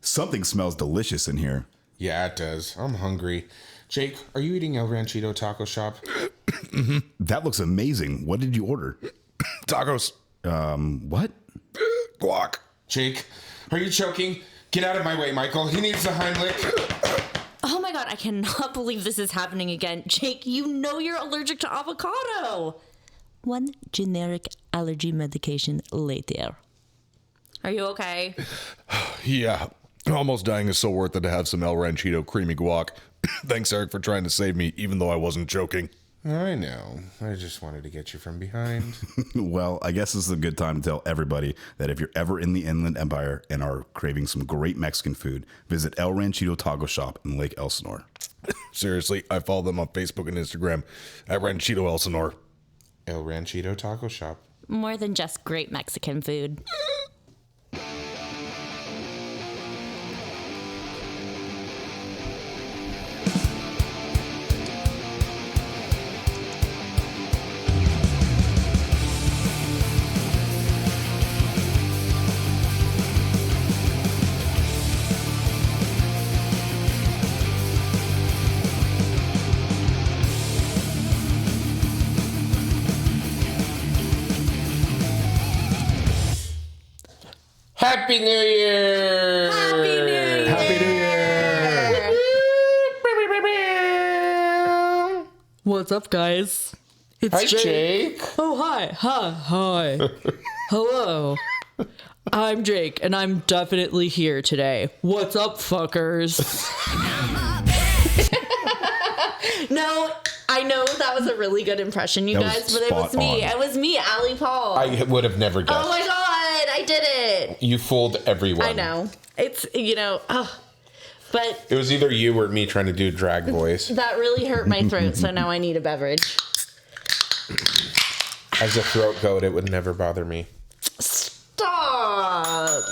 Something smells delicious in here. Yeah, it does. I'm hungry. Jake, are you eating El Ranchito Taco Shop? That looks amazing. What did you order? Tacos. What? Guac. Jake, are you choking? Get out of my way, Michael. He needs the Heimlich. Oh my god, I cannot believe this is happening again. Jake, you know you're allergic to avocado. One generic allergy medication later. Are you okay? Yeah. Almost dying is so worth it to have some El Ranchito creamy guac. Thanks, Eric, for trying to save me, even though I wasn't joking. I know. I just wanted to get you from behind. Well, I guess this is a good time to tell everybody that if you're ever in the Inland Empire and are craving some great Mexican food, visit El Ranchito Taco Shop in Lake Elsinore. Seriously, I follow them on Facebook and Instagram at Ranchito Elsinore. El Ranchito Taco Shop. More than just great Mexican food. Happy New Year! Happy New Year! Happy New Year! What's up, guys? It's Hi, Jake. Oh, hi. Hi. Hello. I'm Jake, and I'm definitely here today. What's up, fuckers? No, I know that was a really good impression, you That guys, was but it was spot me. on. It was me, Allie Paul. I would have never guessed. Oh my god, I did it. You fooled everyone. I know. It's, but It was either you or me trying to do drag voice. that really hurt my throat, so now I need a beverage. As a throat goat, it would never bother me. Stop.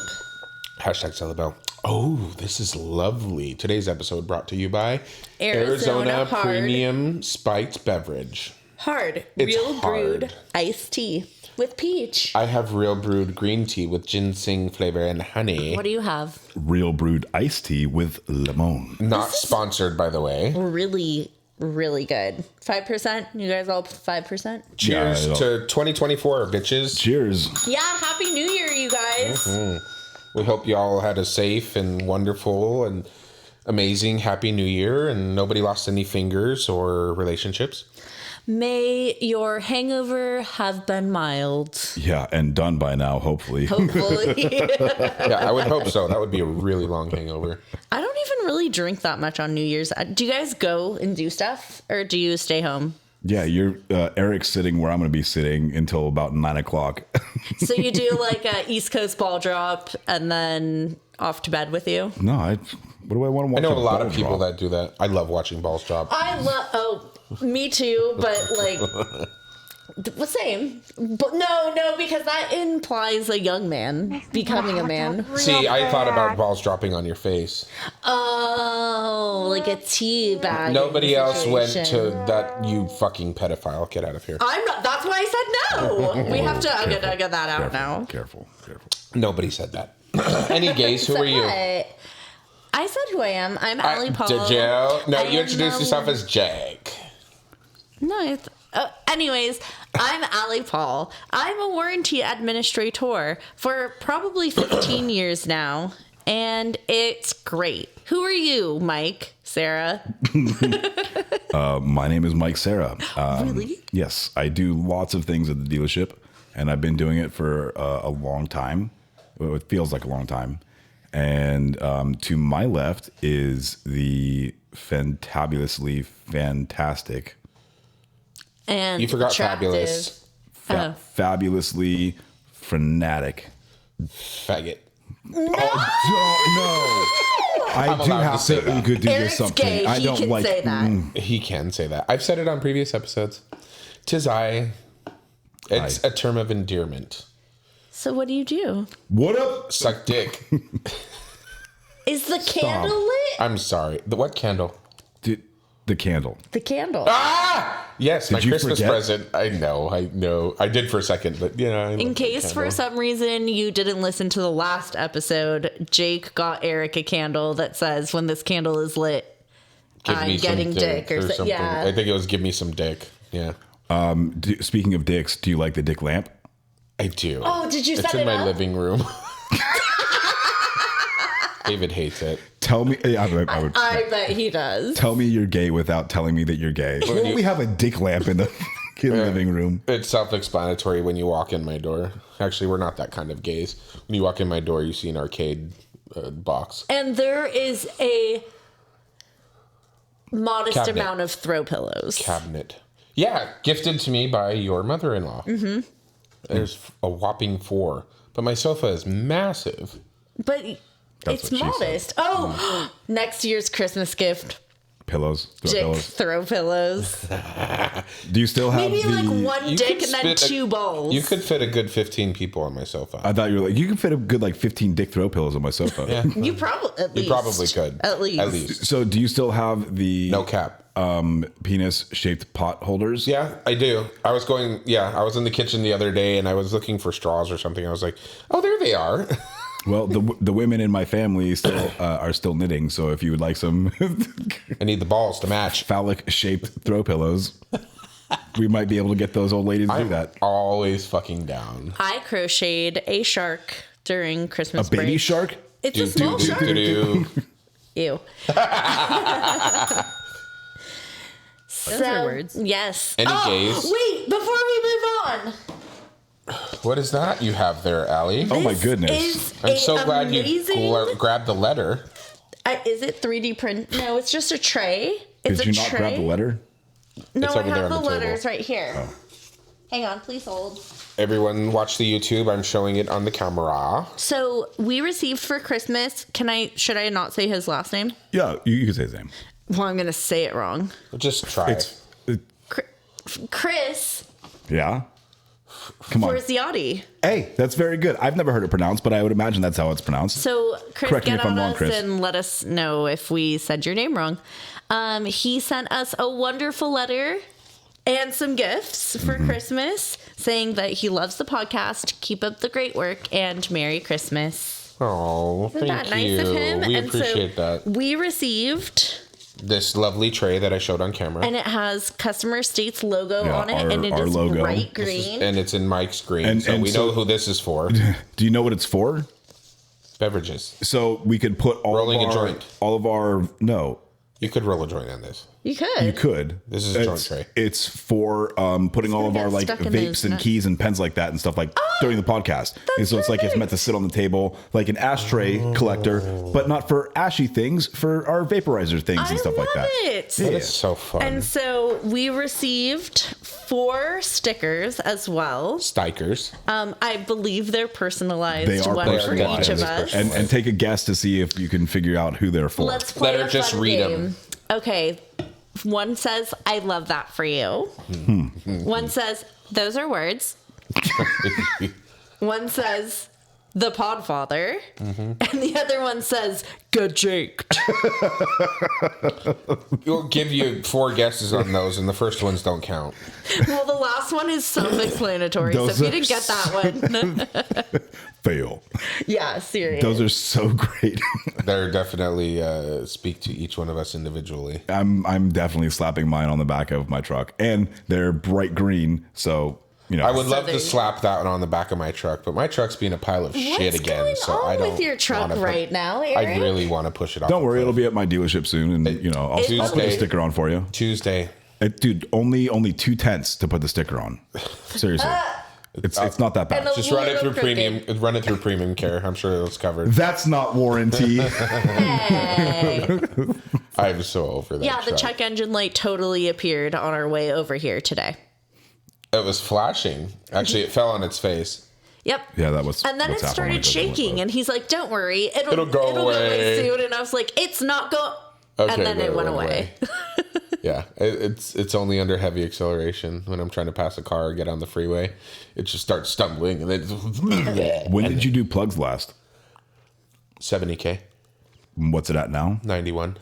Hashtag Celebell. Oh, this is lovely. Today's episode brought to you by Arizona Hard. Premium Spiked Beverage. Hard. It's Real brewed hard. iced tea with peach. I have real brewed green tea with ginseng flavor and honey. What do you have? Real brewed iced tea with lemon. Not sponsored, by the way. Really, really good. 5%? You guys all 5%? Cheers Yeah, to 2024, bitches. Cheers. Yeah, Happy New Year, you guys. We hope y'all had a safe and wonderful and amazing Happy New Year and nobody lost any fingers or relationships. May your hangover have been mild. Yeah, and done by now, hopefully. Hopefully. Yeah, I would hope so. That would be a really long hangover. I don't even really drink that much on New Year's. Do you guys go and do stuff, or do you stay home? Yeah, you're Eric's sitting where I'm going to be sitting until about 9 o'clock. So you do like a East Coast ball drop and then off to bed with you? No, what do I want to watch? I know a lot ball of people drop? that do that. I love watching balls drop. Me too, but like, same. But no, because that implies a young man becoming a man. See, I thought about balls dropping on your face. Oh, like a tea bag. Nobody else went to situation. that, you fucking pedophile. Get out of here. I'm not. That's why I said no. We have to. I get that out now. Careful. Nobody said that. Any gays? Who are you? What? I said who I am. I'm Allie Paul. Did you? No, I you am introduced yourself as Jake. No. Anyways, I'm Allie Paul. I'm a warranty administrator for probably 15 years now, and it's great. Who are you, Mike? Sarah? My name is Mike Sarah. Really? Yes, I do lots of things at the dealership, and I've been doing it for a long time. Well, it feels like a long time. And to my left is the fantabulously fantastic, And You forgot attractive. fabulous. fabulously frenetic. Faggot. No! I do allowed to have say to that. do Eric's something. gay. I He don't can like. say that. He can say that. I've said it on previous episodes. 'Tis I. It's a term of endearment. So what do you do? What up? Suck dick. Is the candle lit? I'm sorry. What candle? The candle. The candle. Ah! Yes, my you Christmas forget? present. I know. I did for a second, but In case for some reason you didn't listen to the last episode, Jake got Eric a candle that says, "When this candle is lit, I'm getting dick," or something. Yeah. I think it was "Give me some dick." Yeah. Speaking of dicks, do you like the dick lamp? I do. Oh, did you set It's in it my up? living room. David hates it. Tell me, I would. I bet he does. Tell me you're gay without telling me that you're gay. Well, we have a dick lamp in the living room. It's self-explanatory when you walk in my door. Actually, we're not that kind of gays. When you walk in my door, you see an arcade box. And there is a modest Cabinet. amount of throw pillows. Cabinet. Yeah, gifted to me by your mother-in-law. Mm-hmm. There's a whopping 4. But my sofa is massive. But That's it's what she modest. Oh, next year's Christmas gift. Pillows. Throw Jake, pillows. throw pillows. Do you still have Maybe the? like one You dick could and then spit 2 balls. You could fit a good 15 people on my sofa. I thought you were like, you can fit a good like 15 dick throw pillows on my sofa. Yeah. You probably at least. You probably could. At least. At least. So do you still have the No cap. penis shaped pot holders? Yeah, I do. I was in the kitchen the other day and I was looking for straws or something. I was like, oh, there they are. Well, the women in my family still are still knitting. So if you would like some I need the balls to match. phallic shaped throw pillows, we might be able to get those old ladies to do I'm that. always fucking down. I crocheted a shark during Christmas A baby break. shark? It's a small shark. Ew. Those are words. Yes. Any gays? Wait, before we move on. What is that you have there, Allie? Oh my This goodness. is I'm so glad you amazing- grabbed the letter. Is it 3D print? No, it's just a tray. It's Did a you not tray. grab the letter? No, It's I over there have on the the table. letters right here. Hang on, please hold. Everyone watch the YouTube. I'm showing it on the camera. So we received for Christmas. Should I not say his last name? Yeah, you can say his name. Well, I'm gonna say it wrong. Just try. Chris Yeah. Come on. Forziati. Hey, that's very good. I've never heard it pronounced, but I would imagine that's how it's pronounced. So Chris, Correct me get if I'm on wrong, us Chris. and let us know if we said your name wrong. He sent us a wonderful letter and some gifts for Mm-hmm. Christmas, saying that he loves the podcast, keep up the great work, and Merry Christmas. Oh, Isn't that thank nice you. of him? We And so appreciate that. We received, This lovely tray that I showed on camera. and it has Customer States logo Yeah, on it, and it our is logo. bright green. And it's in Mike's green. And- so and we so- know who this is for. Do you know what it's for? Beverages. So we could put Rolling a joint. No, You could roll a joint on this. You could. you could. This is a joint tray. It's for putting all of gonna our get like stuck in vapes those and nuts. keys and pens like that and stuff like during the podcast. And so it's like it's meant to sit on the table like an ashtray collector, but not for ashy things, for our vaporizer things and stuff like that. It. That is so fun. And so we received 4 stickers as well. Stikers. I believe they're personalized. They are one for personalized. each of us. And take a guess to see if you can figure out who they're for. Let's play Let her a just fun read 'em. game. Okay. One says, "I love that for you." One says, "Those are words." One says, "The Podfather," and the other one says, "Get jaked." We'll give you 4 guesses on those, and the first ones don't count. Well, the last one is self-explanatory, so Those if you are didn't get that one, Fail. yeah, serious. Those are so great. They're definitely speak to each one of us individually. I'm definitely slapping mine on the back of my truck, and they're bright green. So you know, I would love there to you- slap that one on the back of my truck, but my truck's being a pile of shit What's again. going So on I don't with your truck wanna right now, Eric? I really want to push it off. don't the worry, cliff. it'll be at my dealership soon, and I'll put a Tuesday. sticker on for you. Tuesday. Dude, only 2/10 to put the sticker on. Seriously, it's not that bad. And a Just run it little through crooked. premium care. I'm sure it's covered. That's not warranty. Hey. I'm so over that. Yeah, the truck. check engine light totally appeared on our way over here today. It was flashing. Actually, it fell on its face. Yep. Yeah, that was. And then it what's happening when started it doesn't shaking, look and he's like, "Don't worry, it'll go away." soon." And I was like, "It's not go." Okay, And then but it went away. Yeah, it's only under heavy acceleration when I'm trying to pass a car or get on the freeway. It just starts stumbling, and then When did you do plugs last? 70K, What's it at now? 91.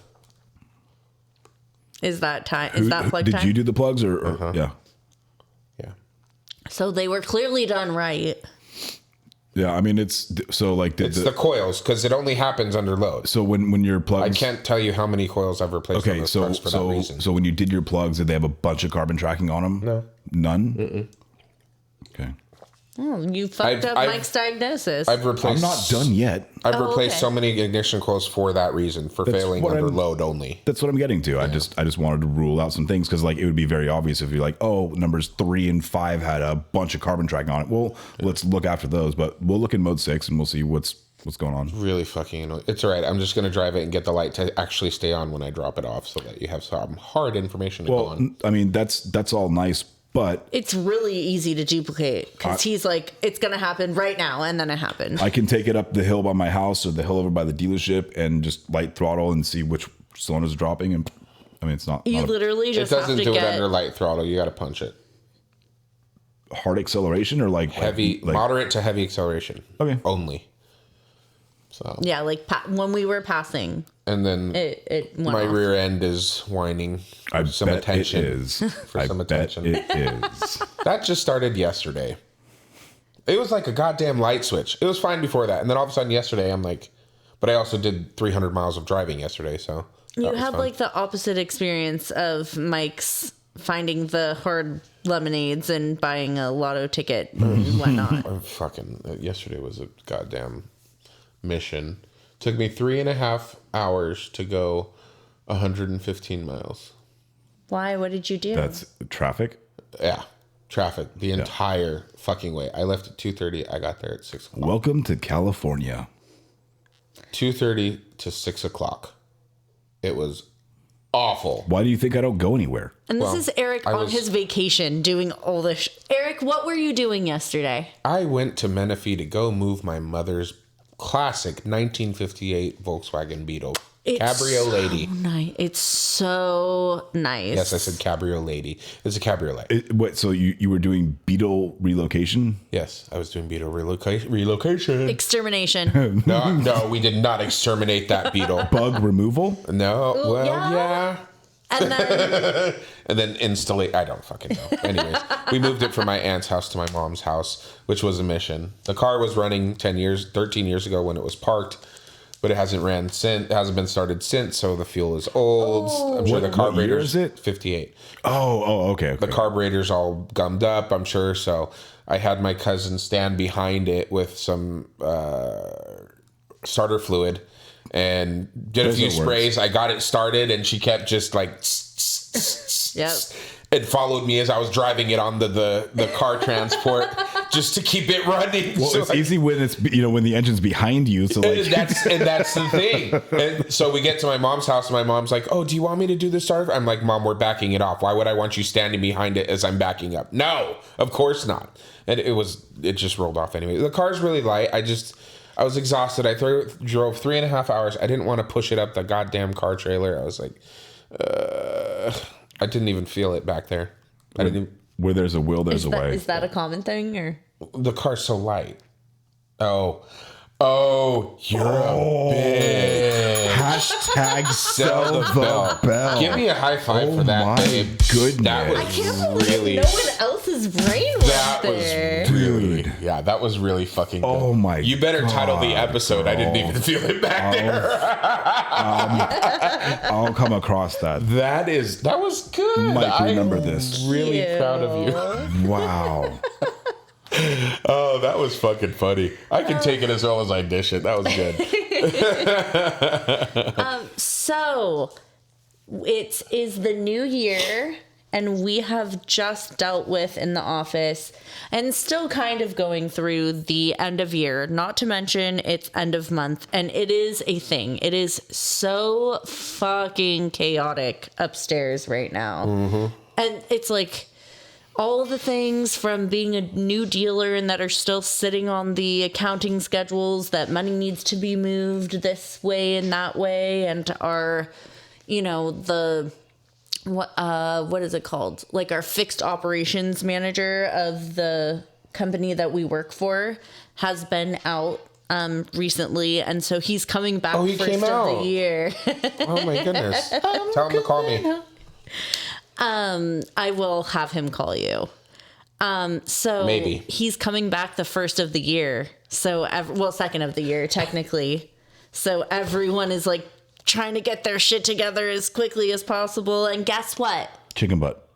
Is that time? Is that plug Did time? you do the plugs or yeah? Yeah. So they were clearly done right. Yeah, I mean it's so like It's the coils because it only happens under load. so when your plugs. I can't tell you how many coils I've replaced on Okay, those so cars for that reason. so when you did your plugs, did they have a bunch of carbon tracking on them? No. None. Okay. Oh, you fucked up I've- Mike's diagnosis. I've replaced. I'm not done yet. I've replaced okay. so many ignition coils for that reason, for failing what under I'm- load only. That's what I'm getting to. I just wanted to rule out some things because like it would be very obvious if you're like, oh, numbers 3 and 5 had a bunch of carbon tracking on it. Well, let's look after those, but we'll look in mode 6 and we'll see what's going on. Really fucking annoying. It's all right. I'm just going to drive it and get the light to actually stay on when I drop it off so that you have some hard information to go on. I mean that's all nice, but It's really easy to duplicate because he's like, it's going to happen right now. And then it happened. I can take it up the hill by my house or the hill over by the dealership and just light throttle and see which cylinders are dropping. And I mean, it's not, You not literally It just have doesn't to do it get under light throttle. You got to punch it. a hard acceleration or like Heavy, like, moderate to heavy acceleration. Okay. Only. So, yeah, like when we were passing, and then it went my off. rear end is whining for I some bet attention. It is. For I some bet attention. it is. That just started yesterday. It was like a goddamn light switch. It was fine before that. And then all of a sudden yesterday, I'm like, but I also did 300 miles of driving yesterday. So that You was had fun. like the opposite experience of Mike's finding the hard lemonades and buying a lotto ticket and whatnot. Yesterday was a goddamn mission. Took me 3.5 hours to go 115 miles. Why? What did you do? That's traffic. Yeah. Traffic the entire fucking way. I left at 2:30. I got there at 6 o'clock. Welcome to California. 2:30 to 6 o'clock. It was awful. Why do you think I don't go anywhere? And this Well, is Eric I on was- his vacation doing all this. Eric, what were you doing yesterday? I went to Menifee to go move my mother's classic 1958 Volkswagen Beetle. Cabrio lady. Nice. It's so nice. Yes, I said cabrio lady. It's a cabriolet. What? So you were doing Beetle relocation? Yes, I was doing Beetle relocation. Extermination. No, we did not exterminate that Beetle. Bug removal? No, well, yeah. yeah. And then And then installate. I don't fucking know. Anyways, we moved it from my aunt's house to my mom's house, which was a mission. The car was running 13 years ago when it was parked, but it hasn't ran since. It hasn't been started since, so the fuel is old. I'm sure the What year carburetor's is it? 58. Okay. The carburetor's all gummed up, I'm sure. So I had my cousin stand behind it with some starter fluid and did a few It works. sprays. I got it started, and she kept just like Yep. it followed me as I was driving it on the car transport just to keep it running. Well, So it's easy when it's when the engine's behind you. So like, that's the thing. And so we get to my mom's house, and my mom's like, "Oh, do you want me to do the starter?" I'm like, "Mom, we're backing it off. Why would I want you standing behind it as I'm backing up?" No, of course not. And it just rolled off anyway. The car's really light. I was exhausted. I drove 3.5 hours. I didn't want to push it up the goddamn car trailer. I was like, I didn't even feel it back there. I didn't even, where there's a will, there's a way. Is that a common thing or? the car's so light. Oh, you're a bitch. Hashtag Sell the bell. Give me a high five for that, my babe. goodness. That was I can't believe really. no one else's brain was That there. was really, Dude. yeah, that was really fucking good. Oh my You better title the God, episode. I didn't even feel it back there. I'll come across that. That was good. Mike, remember I'm this. really Ew. proud of you. Wow. Oh, that was fucking funny. I can take it as well as I dish it. That was good. So, it is the new year, and we have just dealt with in the office and still kind of going through the end of year, not to mention it's end of month, and it is a thing. It is so fucking chaotic upstairs right now. Mm-hmm. And it's like all of the things from being a new dealer and that are still sitting on the accounting schedules, that money needs to be moved this way and that way, and our, what is it called? Like our fixed operations manager of the company that we work for has been out recently, and so he's coming back Oh, he first came of out. the year. Oh my goodness. Tell him to call me. I will have him call you. So Maybe. he's coming back the first of the year. So, second of the year, technically. So everyone is like trying to get their shit together as quickly as possible. And guess what? Chicken butt.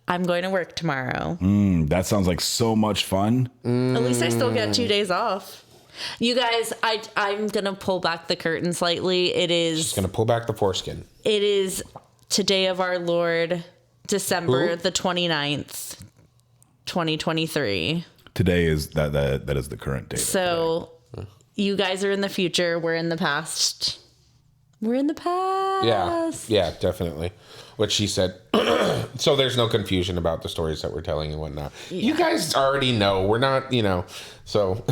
I'm going to work tomorrow. That sounds like so much fun. At least I still get 2 days off. You guys, I'm going to pull back the curtain slightly. Just going to pull back the foreskin. It is today of our Lord, December the 29th, 2023. Today is that is the current date. So you guys are in the future. We're in the past. We're in the past. Yeah, definitely. What she said. So there's no confusion about the stories that we're telling and whatnot. Yeah. You guys already know. We're not, so.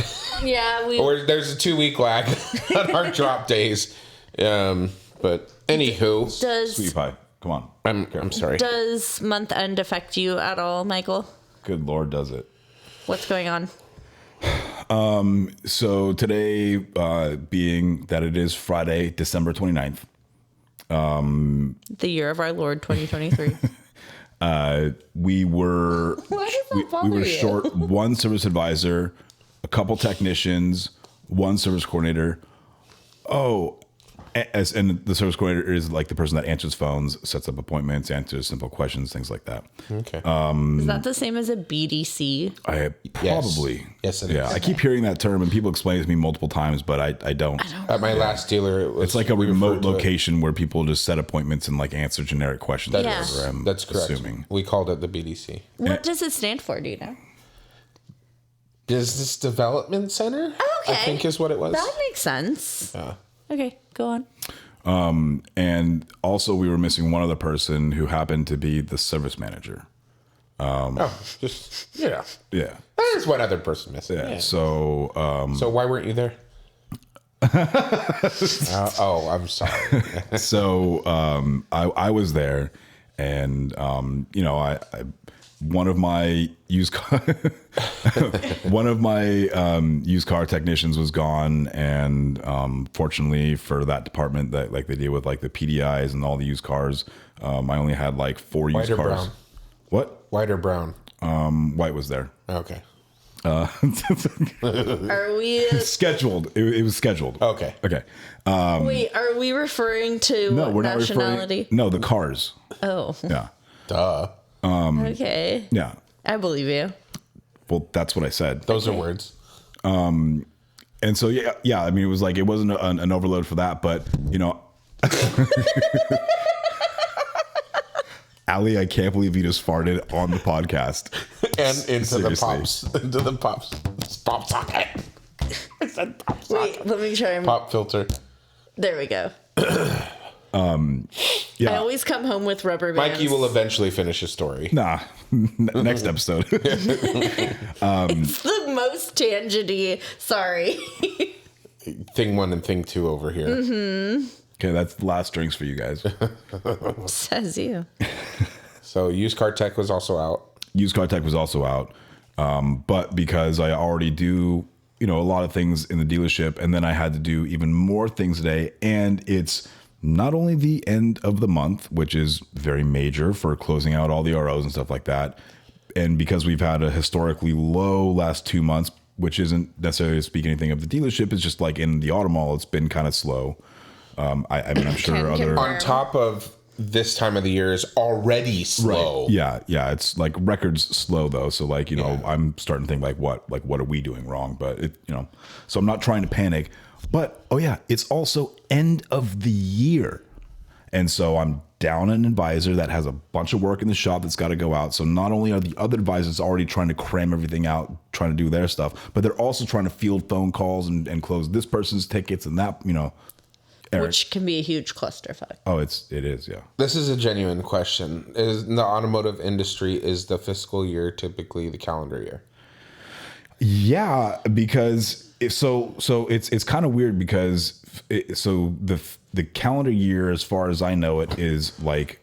Yeah. There's a 2-week lag on our drop days. But anywho. Sweetie pie. Come on. I'm sorry. Does month end affect you at all, Michael? Good Lord, does it. What's going on? So today, being that it is Friday, December 29th. The year of our Lord 2023. We were Why does that bother we were you? short one service advisor, a couple technicians, one service coordinator. And the service coordinator is like the person that answers phones, sets up appointments, answers simple questions, things like that. Okay. Is that the same as a BDC? Probably. Yes, it is. Yeah, I keep hearing that term, and people explain it to me multiple times, but I don't. At my last dealer, It's like a remote location where people just set appointments and like answer generic questions. Yeah. That's correct. Assuming. We called it the BDC. What does it stand for? Do you know? Business Development Center? Okay. I think is what it was. That makes sense. Yeah. Okay, go on. And also, we were missing one other person who happened to be the service manager. Just, Yeah. There's one other person missing. Yeah. Yeah. So, So why weren't you there? I'm sorry. so I was there, and one of my used car used car technicians was gone, and fortunately for that department that like they deal with like the PDIs and all the used cars, I only had like 4 used White or cars. brown? What? White or brown? White was there. Okay. Are we? Scheduled. It was scheduled. Okay. Okay. Wait, are we referring to No, we're not nationality? referring. No, the cars. Oh, Yeah. Duh. okay. Yeah. I believe you. Well, that's what I said. Those are words. And so yeah. I mean, it was like it wasn't an overload for that, but Allie, I can't believe you just farted on the podcast. And into the Seriously. pops. Into the pops. Pop socket. I said pop socket. Wait, let me try. Pop filter. There we go. Yeah. I always come home with rubber bands. Mikey will eventually finish his story. Nah. Next episode. It's the most tangenty. Sorry. Thing 1 and thing 2 over here. Mm-hmm. Okay, that's the last drinks for you guys. Says you. So used car tech was also out. Used car tech was also out, but because I already do a lot of things in the dealership, and then I had to do even more things today, and it's not only the end of the month, which is very major for closing out all the ROs and stuff like that, and because we've had a historically low last 2 months, which isn't necessarily to speak anything of the dealership, it's just like in the auto mall, it's been kind of slow. I mean, I'm sure other On top of this time of the year is already slow. Right. Yeah, it's like records slow though. So like, I'm starting to think like what are we doing wrong? But so I'm not trying to panic. But it's also end of the year. And so I'm down an advisor that has a bunch of work in the shop that's got to go out. So not only are the other advisors already trying to cram everything out, trying to do their stuff, but they're also trying to field phone calls and close this person's tickets and that, Eric. Which can be a huge clusterfuck. Oh, it is, yeah. This is a genuine question. Is in the automotive industry, is the fiscal year typically the calendar year? Yeah, because it's kind of weird because the calendar year, as far as I know it, is like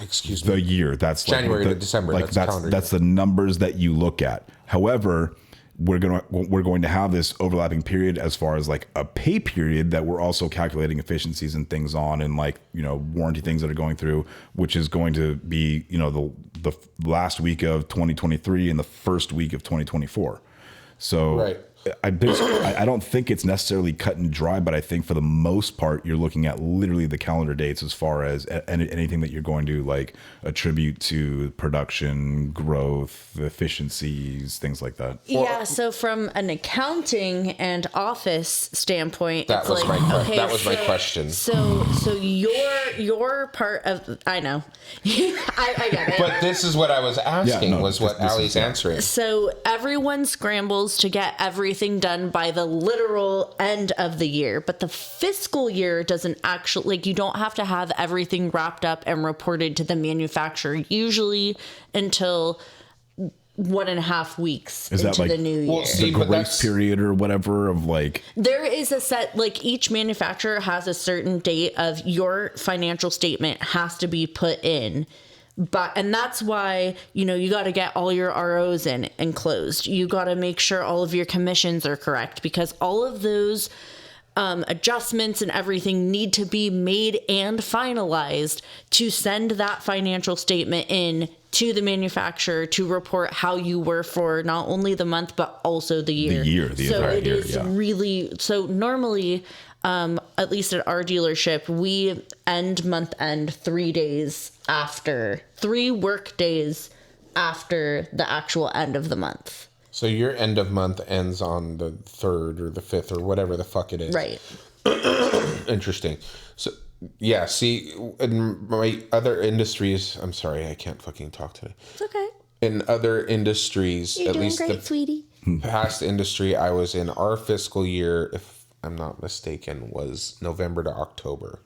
Excuse me. the year. That's January like to December, Like that's calendar that's the numbers that you look at. However, we're going to have this overlapping period as far as like a pay period that we're also calculating efficiencies and things on, and like, you know, warranty things that are going through, which is going to be, you know, the last week of 2023 and the first week of 2024. So Right. I don't think it's necessarily cut and dry, but I think for the most part, you're looking at literally the calendar dates as far as anything that you're going to like attribute to production, growth, efficiencies, things like that. Yeah, so from an accounting and office standpoint, That it's was like, my okay, that was my question. So your part of, I know, I get it. But this is what I was asking, Yeah, no, was what this is- Allie's answering. So everyone scrambles to get everything done by the literal end of the year, but the fiscal year doesn't actually, like, you don't have to have everything wrapped up and reported to the manufacturer usually until 1.5 weeks Is that into like- the new year. Well, see, The but grace that's period or whatever of like, There is a set, like, each manufacturer has a certain date of your financial statement has to be put in. And that's why, you know, you got to get all your ROs in and closed. You got to make sure all of your commissions are correct, because all of those adjustments and everything need to be made and finalized to send that financial statement in to the manufacturer to report how you were for not only the month but also the year. the so entire it year, is yeah. really, so normally, at least at our dealership, we end month end 3 days after, 3 work days after the actual end of the month. so your end of month ends on the 3rd or the 5th or whatever the fuck it is. Right. Interesting. So yeah, see, in my other industries, I'm sorry, I can't fucking talk today. It's okay. In other industries, You're at doing least great, the sweetie. past industry I was in, our fiscal year, if I'm not mistaken, was November to October.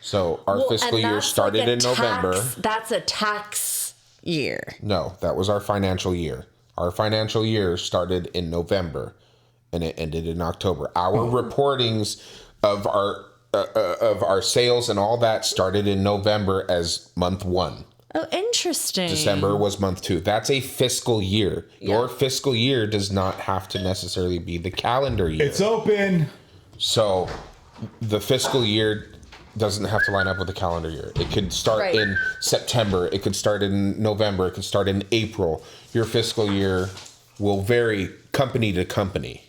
So our Well, fiscal and year that's started like a in November. That's a tax year. No, that was our financial year. Our financial year started in November and it ended in October. Our reportings of our sales and all that started in November as month 1. Oh, interesting. December was month 2. That's a fiscal year. Yeah. Your fiscal year does not have to necessarily be the calendar year. it's open. So the fiscal year doesn't have to line up with the calendar year. It could start Right. in September. It could start in November. It could start in April. Your fiscal year will vary company to company.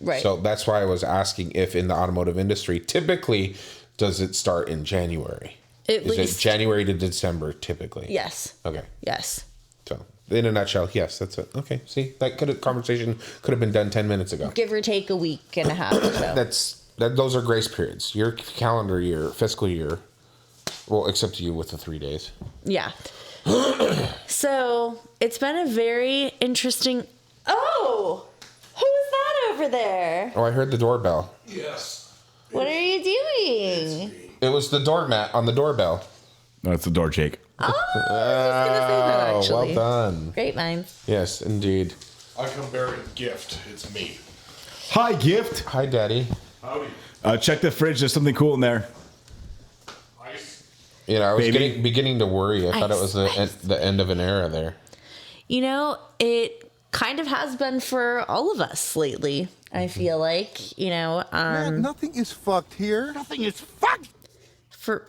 Right. So that's why I was asking if in the automotive industry, typically, does it start in January? At Is least- it January to December typically? Yes. Okay. Yes. So in a nutshell, yes, that's it. Okay. See, that conversation could have been done 10 minutes ago. Give or take a week and a half or so. Those are grace periods. Your calendar year, fiscal year, well, except you with the 3 days. Yeah. So it's been a very interesting. Oh, who's that over there? Oh, I heard the doorbell. Yes. What are you doing? It was the doormat on the doorbell. No, it's the door shake. Oh, I was gonna say that Oh, actually. well done. Great minds. Yes, indeed. I come bearing a gift. It's me. Hi, gift. Hi, Daddy. Howdy. Check the fridge. There's something cool in there. Ice. You know, I was Baby. beginning to worry. I thought it was the end of an era there. You know, it kind of has been for all of us lately. I feel like, you know, Man, nothing is fucked here. Nothing is fucked. for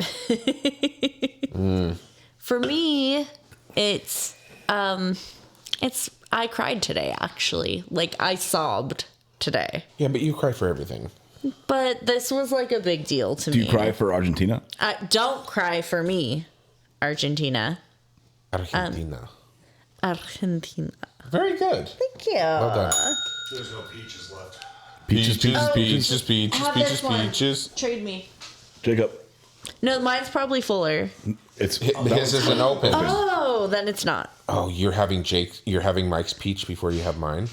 for me, it's I cried today actually. Like I sobbed today. Yeah, but you cry for everything. But this was like a big deal to Do me. you cry for Argentina? Don't cry for me, Argentina. Argentina. Argentina. Very good. Thank you. Well done. There's no peaches left. Peaches, Oh, peaches, peaches, Have peaches, this one. peaches. Trade me. Jacob. No, mine's probably fuller. It's His isn't open. Oh, then it's not. Oh, you're having Mike's peach before you have mine?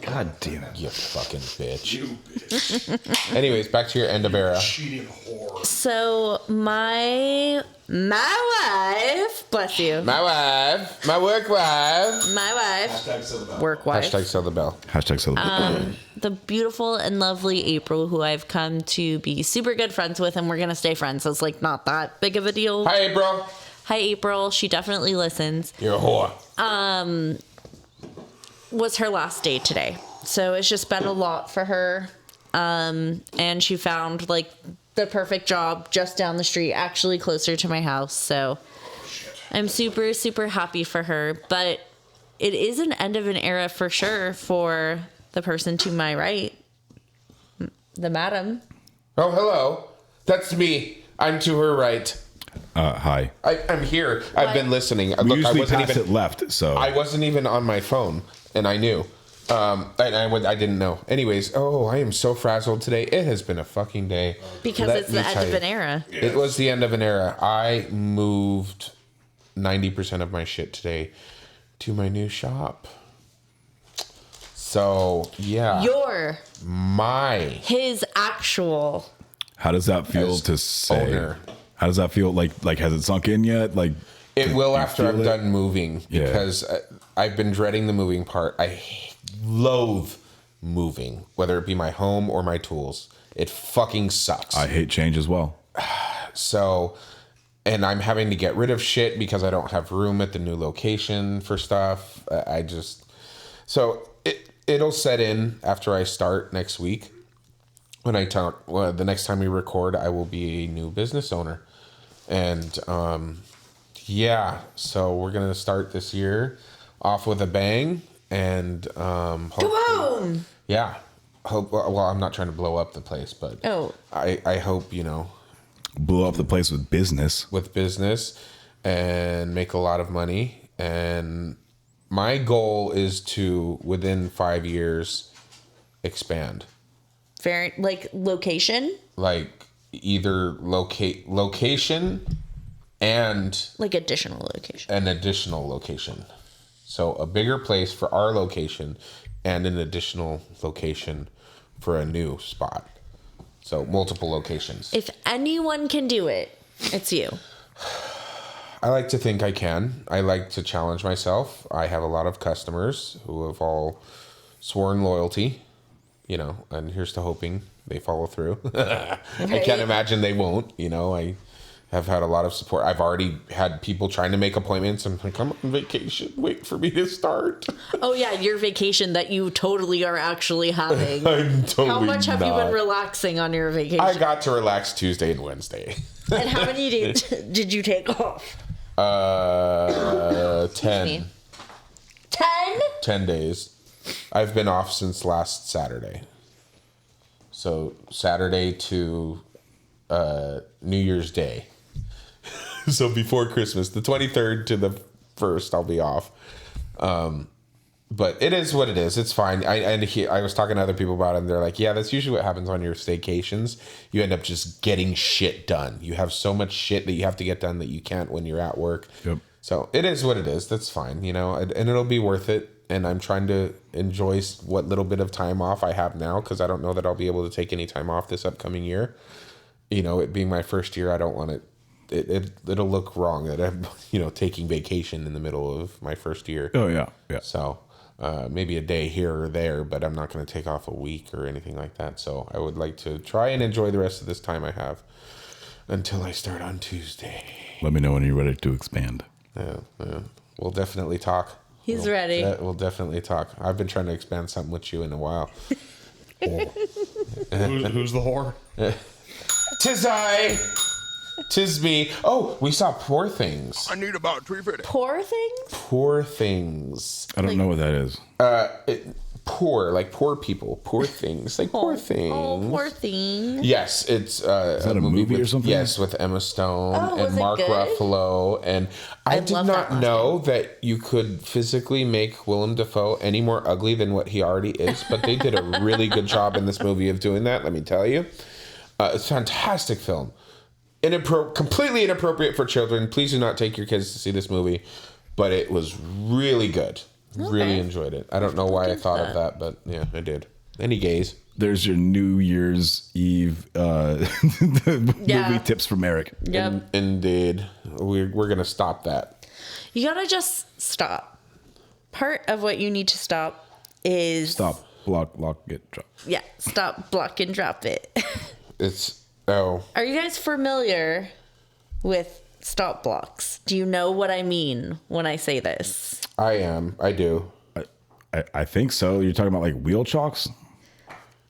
God damn it. You fucking bitch. You bitch. Anyways, back to your end of era. Cheating whore. So my wife, bless you, My wife. My work wife. my wife, work wife, Hashtag sell the bell. Hashtag celebrate. the beautiful and lovely April, who I've come to be super good friends with, and we're gonna stay friends. So it's like not that big of a deal. Hi, April. Hi, April. She definitely listens. You're a whore. was her last day today. So it's just been a lot for her. And she found like the perfect job just down the street, actually closer to my house. So I'm super, super happy for her. But it is an end of an era for sure for the person to my right, the madam. Oh, hello. That's me. I'm to her right. Hi. I'm here. I've been listening. We Look, I usually wasn't pass even. it left, so I wasn't even on my phone, and I knew. I didn't know. Anyways, I am so frazzled today. It has been a fucking day. Because Let it's me the end tell of you. an era. It was the end of an era. I moved 90% of my shit today to my new shop. So, yeah. His actual. how does that feel As to say? owner. How does that feel? Like has it sunk in yet? Like It will you after I'm feel it? done moving Yeah. because I've been dreading the moving part. I loathe moving, whether it be my home or my tools. It fucking sucks. I hate change as well. So, and I'm having to get rid of shit because I don't have room at the new location for stuff. So it'll set in after I start next week. When I talk, the next time we record, I will be a new business owner. And, so we're going to start this year off with a bang and, Kaboom! yeah. Well, I'm not trying to blow up the place, but I hope, Blow up the place with business. with business and make a lot of money. And my goal is to, within 5 years, expand. Very, like, location? Like either location and Like additional location. an additional location. So a bigger place for our location and an additional location for a new spot. So multiple locations. If anyone can do it, it's you. I like to think I can. I like to challenge myself. I have a lot of customers who have all sworn loyalty, and here's to hoping they follow through. I can't imagine they won't. I have had a lot of support. I've already had people trying to make appointments. I'm like, I'm on vacation. Wait for me to start. Oh, yeah, your vacation that you totally are actually having. I'm totally How much have you not. been relaxing on your vacation? I got to relax Tuesday and Wednesday. And how many days did you take off? 10. 10? 10 days. I've been off since last Saturday. So Saturday to New Year's Day. So before Christmas, the 23rd to the 1st, I'll be off. But it is what it is. It's fine. I was talking to other people about it, and they're like, yeah, that's usually what happens on your staycations. You end up just getting shit done. You have so much shit that you have to get done that you can't when you're at work. Yep. So it is what it is. That's fine, and it'll be worth it. And I'm trying to enjoy what little bit of time off I have now because I don't know that I'll be able to take any time off this upcoming year. It being my first year, I don't want it. It'll look wrong that I'm, taking vacation in the middle of my first year. Oh yeah. So maybe a day here or there, but I'm not going to take off a week or anything like that. So I would like to try and enjoy the rest of this time I have until I start on Tuesday. Let me know when you're ready to expand. Yeah. We'll definitely talk. He's ready. We'll definitely talk. I've been trying to expand something with you in a while. Who's the whore? Tis I. Tis me. Oh, we saw Poor Things. I need about 350. Poor things? Poor Things. I don't know what that is. Poor, like poor people. Poor things. Like poor things. Oh, poor thing. Yes, it's Is that a movie or with, something? Yes, with Emma Stone Oh, was and it Mark good? Ruffalo. And I did love not that last know that you could physically make Willem Dafoe any more ugly than what he already is, but they did a really good job in this movie of doing that, let me tell you. It's a fantastic film. Completely inappropriate for children. Please do not take your kids to see this movie, but it was really good. Really enjoyed it. I don't know why I thought of that, but yeah, I did. Any gays? There's your New Year's Eve movie tips from Eric. Yep. Indeed. We're going to stop that. You gotta just stop. Part of what you need to stop is... Stop, block, get, drop. Yeah, stop, block, and drop it. Oh. Are you guys familiar with stop blocks? Do you know what I mean when I say this? I am. I do. I think so. You're talking about like wheel chocks?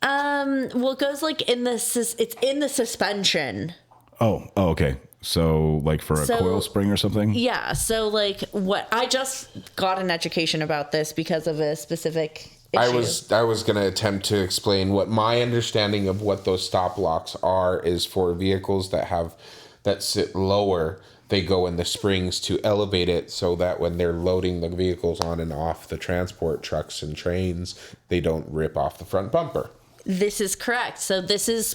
Well, it goes like it's in the suspension. Oh, okay. So like for a coil spring or something? Yeah. So like what I just got an education about this because of a specific issue. I was going to attempt to explain what my understanding of what those stop blocks are is for vehicles that sit lower. They go in the springs to elevate it so that when they're loading the vehicles on and off the transport trucks and trains, they don't rip off the front bumper. This is correct. So this is,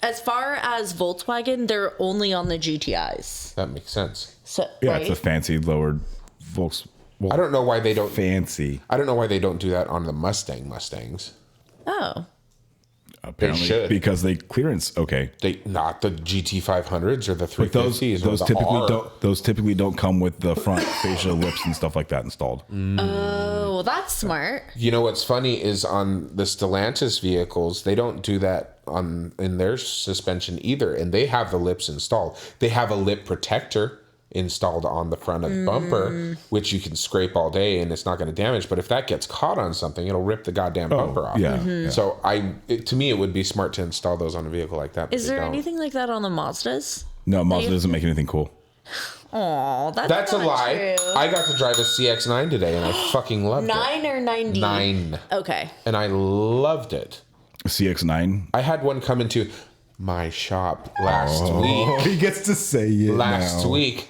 as far as Volkswagen, they're only on the GTIs. That makes sense. So Yeah, right? it's a fancy lowered Volkswagen. Well, I don't know why they don't fancy. I don't know why they don't do that on the Mustangs. Oh. Apparently, should. because they clearance. Okay, They not the GT500s or the but 350s. or the R. those typically don't come with the front fascia lips and stuff like that installed. Oh, well, that's smart. You know what's funny is on the Stellantis vehicles, they don't do that in their suspension either, and they have the lips installed. They have a lip protector installed on the front of the bumper, which you can scrape all day and it's not going to damage. But if that gets caught on something, it'll rip the goddamn bumper off. Yeah, yeah. So to me, it would be smart to install those on a vehicle like that. But Is they there don't. anything like that on the Mazdas? No, Mazda doesn't make anything cool. Oh, That's a not lie. true. I got to drive a CX-9 today and I fucking loved it. 9 or 90? 9. Okay. And I loved it. CX-9. I had one come into my shop last week. he gets to say it Last week,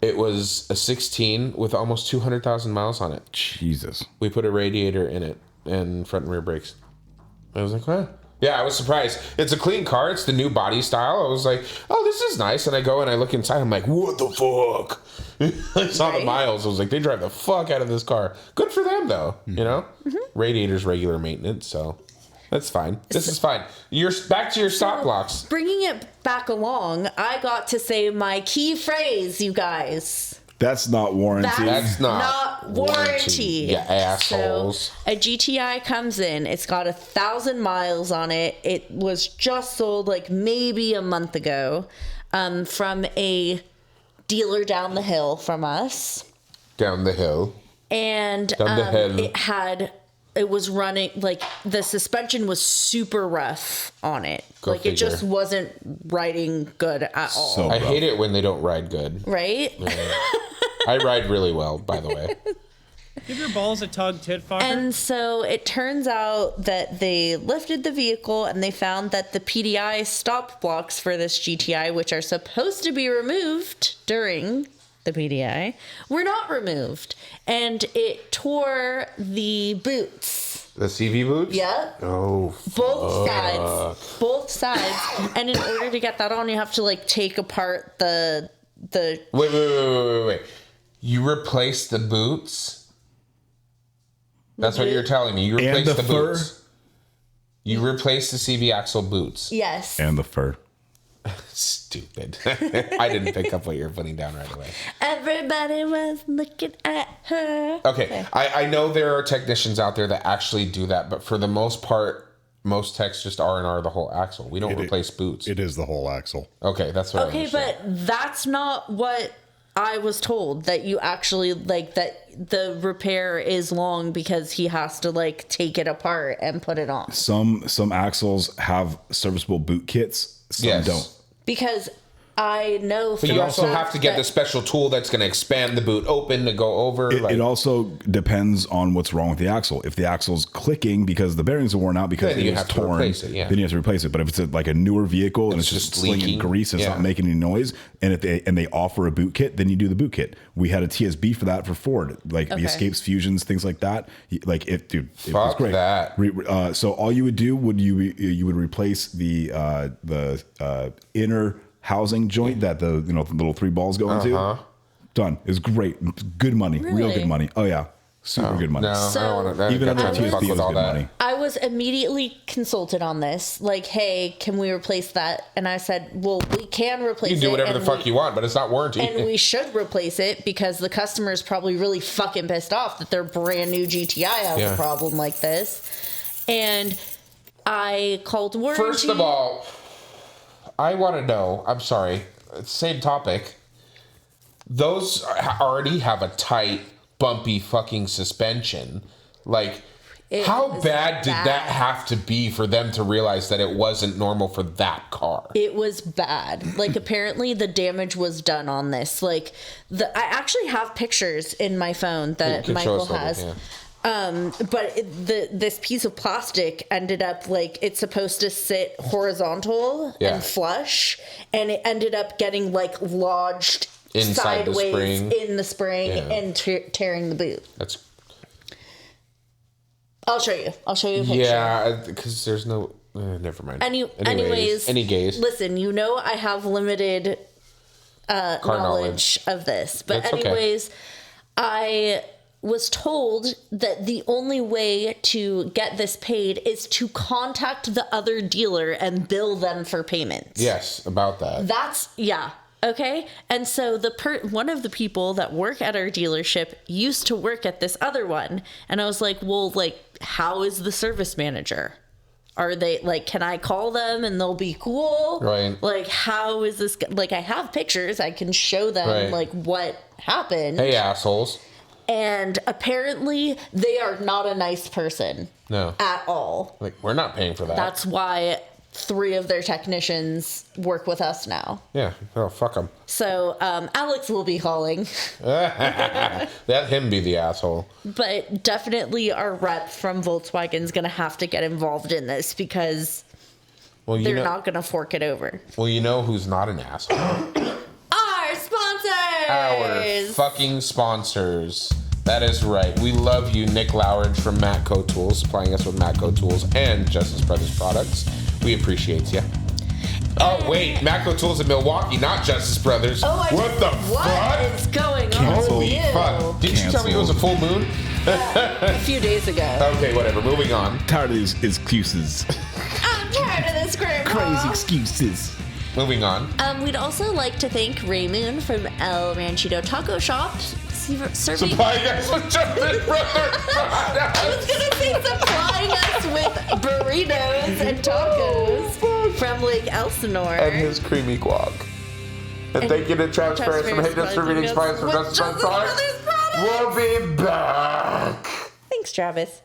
it was a 16 with almost 200,000 miles on it. Jesus. We put a radiator in it and front and rear brakes. I was like, huh? Yeah, I was surprised. It's a clean car. It's the new body style. I was like, oh, this is nice. And I go and I look inside. I'm like, what the fuck? I saw the miles. I was like, they drive the fuck out of this car. Good for them, though. You know? Radiator's regular maintenance, so that's fine. This is fine. You're back to your stop blocks. Bringing it back along, I got to say my key phrase, you guys. That's not warranty. That's not warranty. You assholes. So a GTI comes in. It's got 1,000 miles on it. It was just sold like maybe a month ago from a dealer down the hill from us. Down the hill. And Down the hill. it was running, like the suspension was super rough on it. Go like figure. it just wasn't riding good at all. So I rough. hate it when they don't ride good. Right? I ride really well, by the way. Give your balls a tug, tit fucker. And so it turns out that they lifted the vehicle and they found that the PDI stop blocks for this GTI, which are supposed to be removed during the PDI, were not removed. And it tore the boots. The CV boots? Yep. Oh, Both sides. Both sides. And in order to get that on, you have to like take apart the Wait. You replaced the boots? That's what you're telling me. You And replaced the the fur? boots. You replaced the CV axle boots. yes. And the fur. Stupid. I didn't pick up what you were putting down right away. Everybody was looking at her. Okay. I know there are technicians out there that actually do that, but for the most part, most techs just R&R the whole axle. We don't replace boots. It is the whole axle. Okay, that's what I Okay, understand. but that's not what I was told, that you actually like that the repair is long because he has to like take it apart and put it on. Some axles have serviceable boot kits. Some Yes. don't. Because I know But you also have to get the special tool that's going to expand the boot open to go over. It also depends on what's wrong with the axle. If the axle's clicking because the bearings are worn out because Then it you was have to torn, replace it, yeah. then you have to replace it. But if it's like a newer vehicle and it's It's just just slinging leaking, grease and it's yeah. not making any noise, and if they offer a boot kit, then you do the boot kit. We had a TSB for that for Ford, like the Escapes, Fusions, things like that. Like it was Fuck great. that. So all you would do you would replace the inner housing joint that the little 3 balls go into. Done. It's great. Good money. Real Really? good money. Oh yeah. Super good money. No, So- I don't want to. Even under fuck TSB with was all good that. money. I was immediately consulted on this. Like, hey, can we replace that? And I said, well, we can replace it. You can do whatever the and fuck you want, but it's not warranty. And we should replace it because the customer is probably really fucking pissed off that their brand new GTI has a problem like this. And I called warranty. First of all, I want to know. I'm sorry. Same topic. Those already have a tight, bumpy fucking suspension. Like, It how was bad did bad. that have to be for them to realize that it wasn't normal for that car? It was bad. Like, apparently the damage was done on this. Like, I actually have pictures in my phone that You can show Michael us later, has. yeah. But this piece of plastic ended up, like, it's supposed to sit horizontal Yeah. and flush, and it ended up getting, like, lodged Inside the sideways spring. in the spring Yeah. and tearing the boot. That's I'll show you a picture. yeah, because there's no. Never mind. Anyways, any gays? Listen, you know I have limited Car knowledge of this, but That's okay. anyways, I was told that the only way to get this paid is to contact the other dealer and bill them for payment. Yes, about that. That's yeah. Okay. And so one of the people that work at our dealership used to work at this other one. And I was like, well, like, how is the service manager? Are they like, can I call them and they'll be cool? Right. Like, how is this? Like, I have pictures. I can show them Right. like what happened. Hey, assholes. And apparently they are not a nice person No. at all. Like, we're not paying for that. That's why 3 of their technicians work with us now. Yeah. Oh, fuck them. So Alex will be calling, Let him be the asshole. but definitely our rep from Volkswagen is going to have to get involved in this because Well, they're not going to fork it over. Well, you know who's not an asshole? Our sponsors! Our fucking sponsors. That is right. We love you, Nick Lowridge from Matco Tools, supplying us with Matco Tools and Justice Brothers products. We appreciate you. Oh, wait. Matco Tools in Milwaukee, not Justice Brothers. Oh, what the What fuck? is going Cancel. on with you? Fuck. Didn't you tell me it was a full moon? A few days ago. Okay, whatever. Moving on. Tired of these excuses. I'm tired of this, Grandpa. Excuses. Moving on. We'd also like to thank Raymoon from El Ranchito Taco Shop serving. Supplying us with Justice Brothers products. I was gonna say supplying us with burritos and tacos from Lake Elsinore. And his creamy guac. And thank you to Travis Ferris from Hate Us for Reading Spies for Justice Brothers products. We'll be back. Thanks, Travis.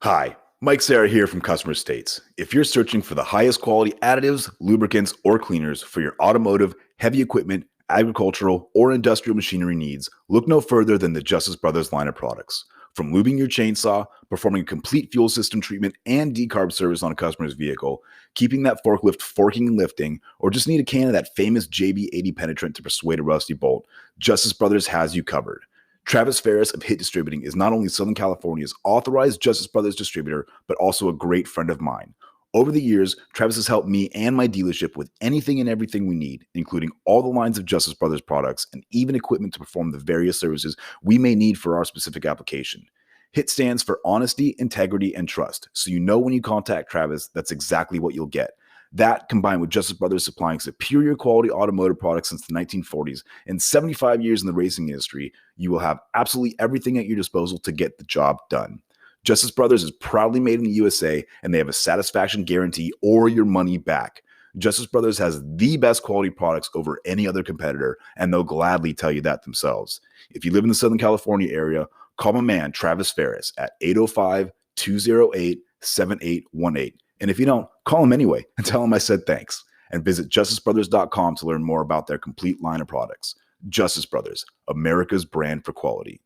Hi, Mike Sarah here from Customer States. If you're searching for the highest quality additives, lubricants, or cleaners for your automotive, heavy equipment, agricultural, or industrial machinery needs, look no further than the Justice Brothers line of products. From lubing your chainsaw, performing a complete fuel system treatment and decarb service on a customer's vehicle, keeping that forklift forking and lifting, or just need a can of that famous JB80 penetrant to persuade a rusty bolt, Justice Brothers has you covered. Travis Ferris of Hit Distributing is not only Southern California's authorized Justice Brothers distributor, but also a great friend of mine. Over the years, Travis has helped me and my dealership with anything and everything we need, including all the lines of Justice Brothers products and even equipment to perform the various services we may need for our specific application. HIT stands for honesty, integrity, and trust. So you know when you contact Travis, that's exactly what you'll get. That, combined with Justice Brothers supplying superior quality automotive products since the 1940s and 75 years in the racing industry, you will have absolutely everything at your disposal to get the job done. Justice Brothers is proudly made in the USA, and they have a satisfaction guarantee or your money back. Justice Brothers has the best quality products over any other competitor, and they'll gladly tell you that themselves. If you live in the Southern California area, call my man Travis Ferris at 805-208-7818. And if you don't, call him anyway and tell him I said thanks. And visit justicebrothers.com to learn more about their complete line of products. Justice Brothers, America's brand for quality.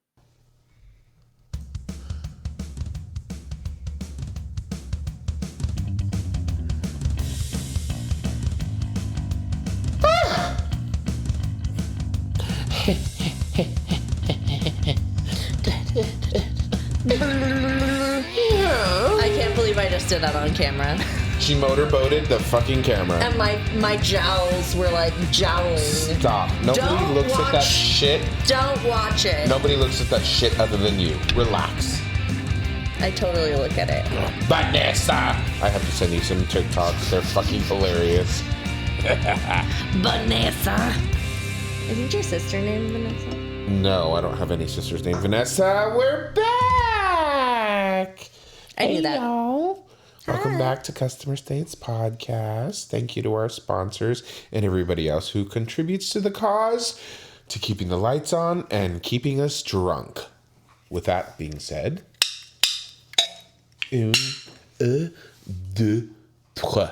I can't believe I just did that on camera. She motorboated the fucking camera. And my jowls were like jowling. Stop. Nobody Don't looks at that watch- shit. Don't watch it. Nobody looks at that shit other than you. Relax. I totally look at it. Vanessa! I have to send you some TikToks. They're fucking hilarious. Vanessa. Isn't your sister named Vanessa? No, I don't have any sisters named Vanessa. We're back! I knew that. Y'all. Welcome back to Customer States Podcast. Thank you to our sponsors and everybody else who contributes to the cause, to keeping the lights on and keeping us drunk. With that being said, Un, deux, trois.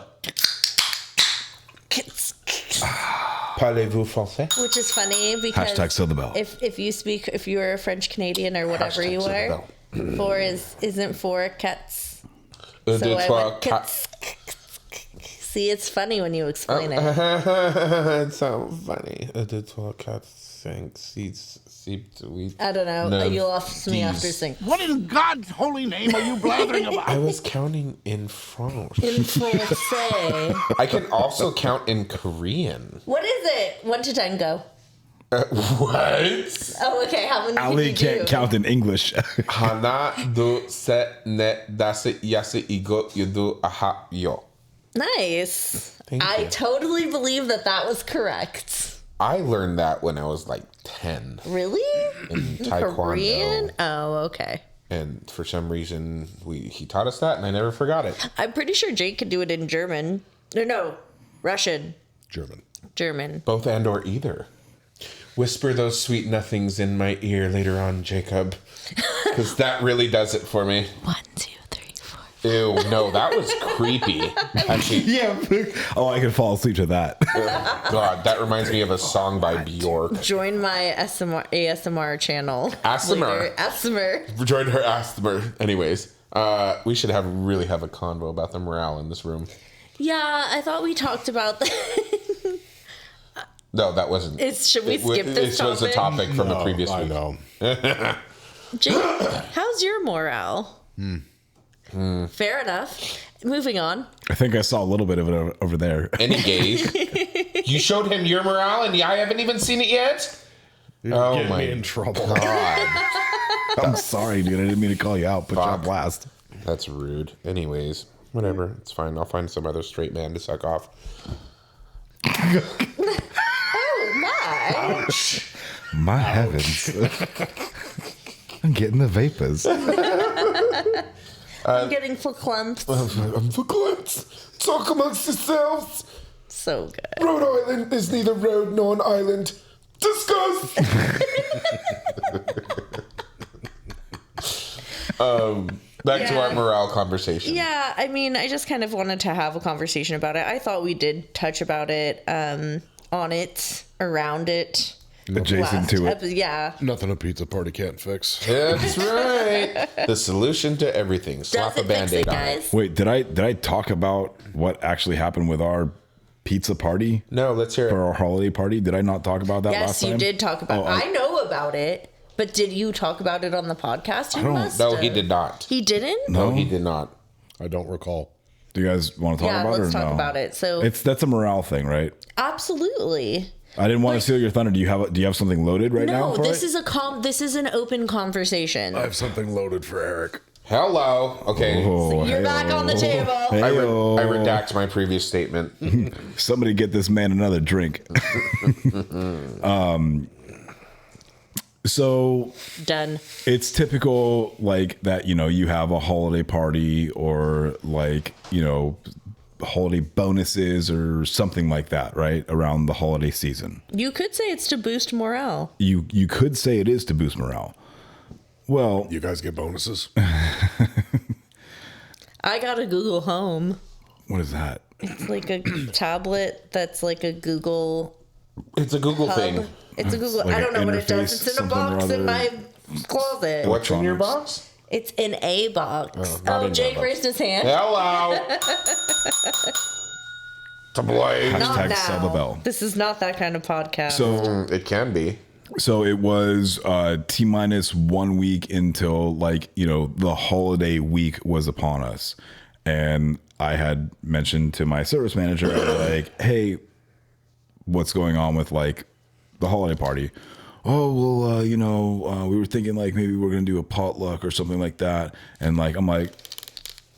Parlez-vous français? Which is funny because Hashtag Still the Bell. if you are French Canadian or whatever Hashtag you Still the are, four isn't four cats. Un, deux, I trois, went quatre. See, it's funny when you explain it. It's so funny. Un, deux, trois, quatre, cinq, six, sept, huit. I don't know. neuf, You lost me after dix. saying What in God's holy name are you blathering about? I was counting in French. in français. I can also count in Korean. What is it? 1 to 10, go. What? Oh, okay. How many Ali did you can't do? count in English. Hana, do, se, ne, dase, yase, igo, yudu, aha, yo. Nice. Thank I you. totally believe that was correct. I learned that when I was like 10 Really? in Taekwondo. Korean? Oh, okay. And for some reason, he taught us that, and I never forgot it. I'm pretty sure Jake could do it in German. No, Russian. German. Both and or either. Whisper those sweet nothings in my ear later on, Jacob. Because that really does it for me. 1, 2, 3, 4. Ew, no, that was creepy. Actually, Yeah. Oh, I could fall asleep to that. God, that reminds me of a song by Bjork. Join my ASMR channel. ASMR. later. ASMR. Joined her asthma. Anyways, we should really have a convo about the morale in this room. Yeah, I thought we talked about that. No, that wasn't. Should we skip this It was a topic? topic from the previous I week. know. Jake, how's your morale? Fair enough. Moving on. I think I saw a little bit of it over there. Any gays? You showed him your morale, and I haven't even seen it yet. Oh Get my me in trouble. God, I'm sorry, dude. I didn't mean to call you out. Put you on blast. that's rude. Anyways, whatever. It's fine. I'll find some other straight man to suck off. Oh my! My heavens. I'm getting the vapors. I'm getting clumps. I'm for glance. Talk amongst yourselves. So good. Rhode Island is neither road nor an island. Discuss. Back to our morale conversation. Yeah, I mean, I just kind of wanted to have a conversation about it. I thought we did touch about it, on it, around it. Adjacent to it. Yeah. Nothing a pizza party can't fix. That's right. The solution to everything. Slap Does a it fix it, Band-Aid on it. guys? Wait, did I talk about what actually happened with our pizza party No, let's hear for it. our holiday party? Did I not talk about that Yes, last time? you did talk about it. Oh, I know about it, but did you talk about it on the podcast? You must No, have. he did not. He didn't? No, he did not. I don't recall. Do you guys want to talk Yeah, about it or let's talk no? about it. So That's a morale thing, right? absolutely. I didn't want to steal your thunder. Do you have something loaded right now? No, for this it? is an open conversation. I have something loaded for Eric. Hello. Okay. Oh, You're back on the table. I Hey-o. redact my previous statement. Somebody get this man another drink. So Done. it's typical like that, you have a holiday party or like, holiday bonuses or something like that, right? Around the holiday season. You could say it's to boost morale. You could say it is to boost morale. Well, You guys get bonuses? I got a Google Home. what is that? It's like a tablet that's like a Google It's a Google Hub. thing. It's a Google. like I don't an know what it does. interface, It's in a something or box in other. my closet. What's in your box? It's in a box. not Oh, in Jake that box. raised his hand. Hello. To blame. Not Hashtag sell the now. bell. This is not that kind of podcast. So It can be. So it was T-minus 1 week until the holiday week was upon us. And I had mentioned to my service manager, like, hey, what's going on with the holiday party? Oh, well, we were thinking maybe we're going to do a potluck or something like that. And I'm like,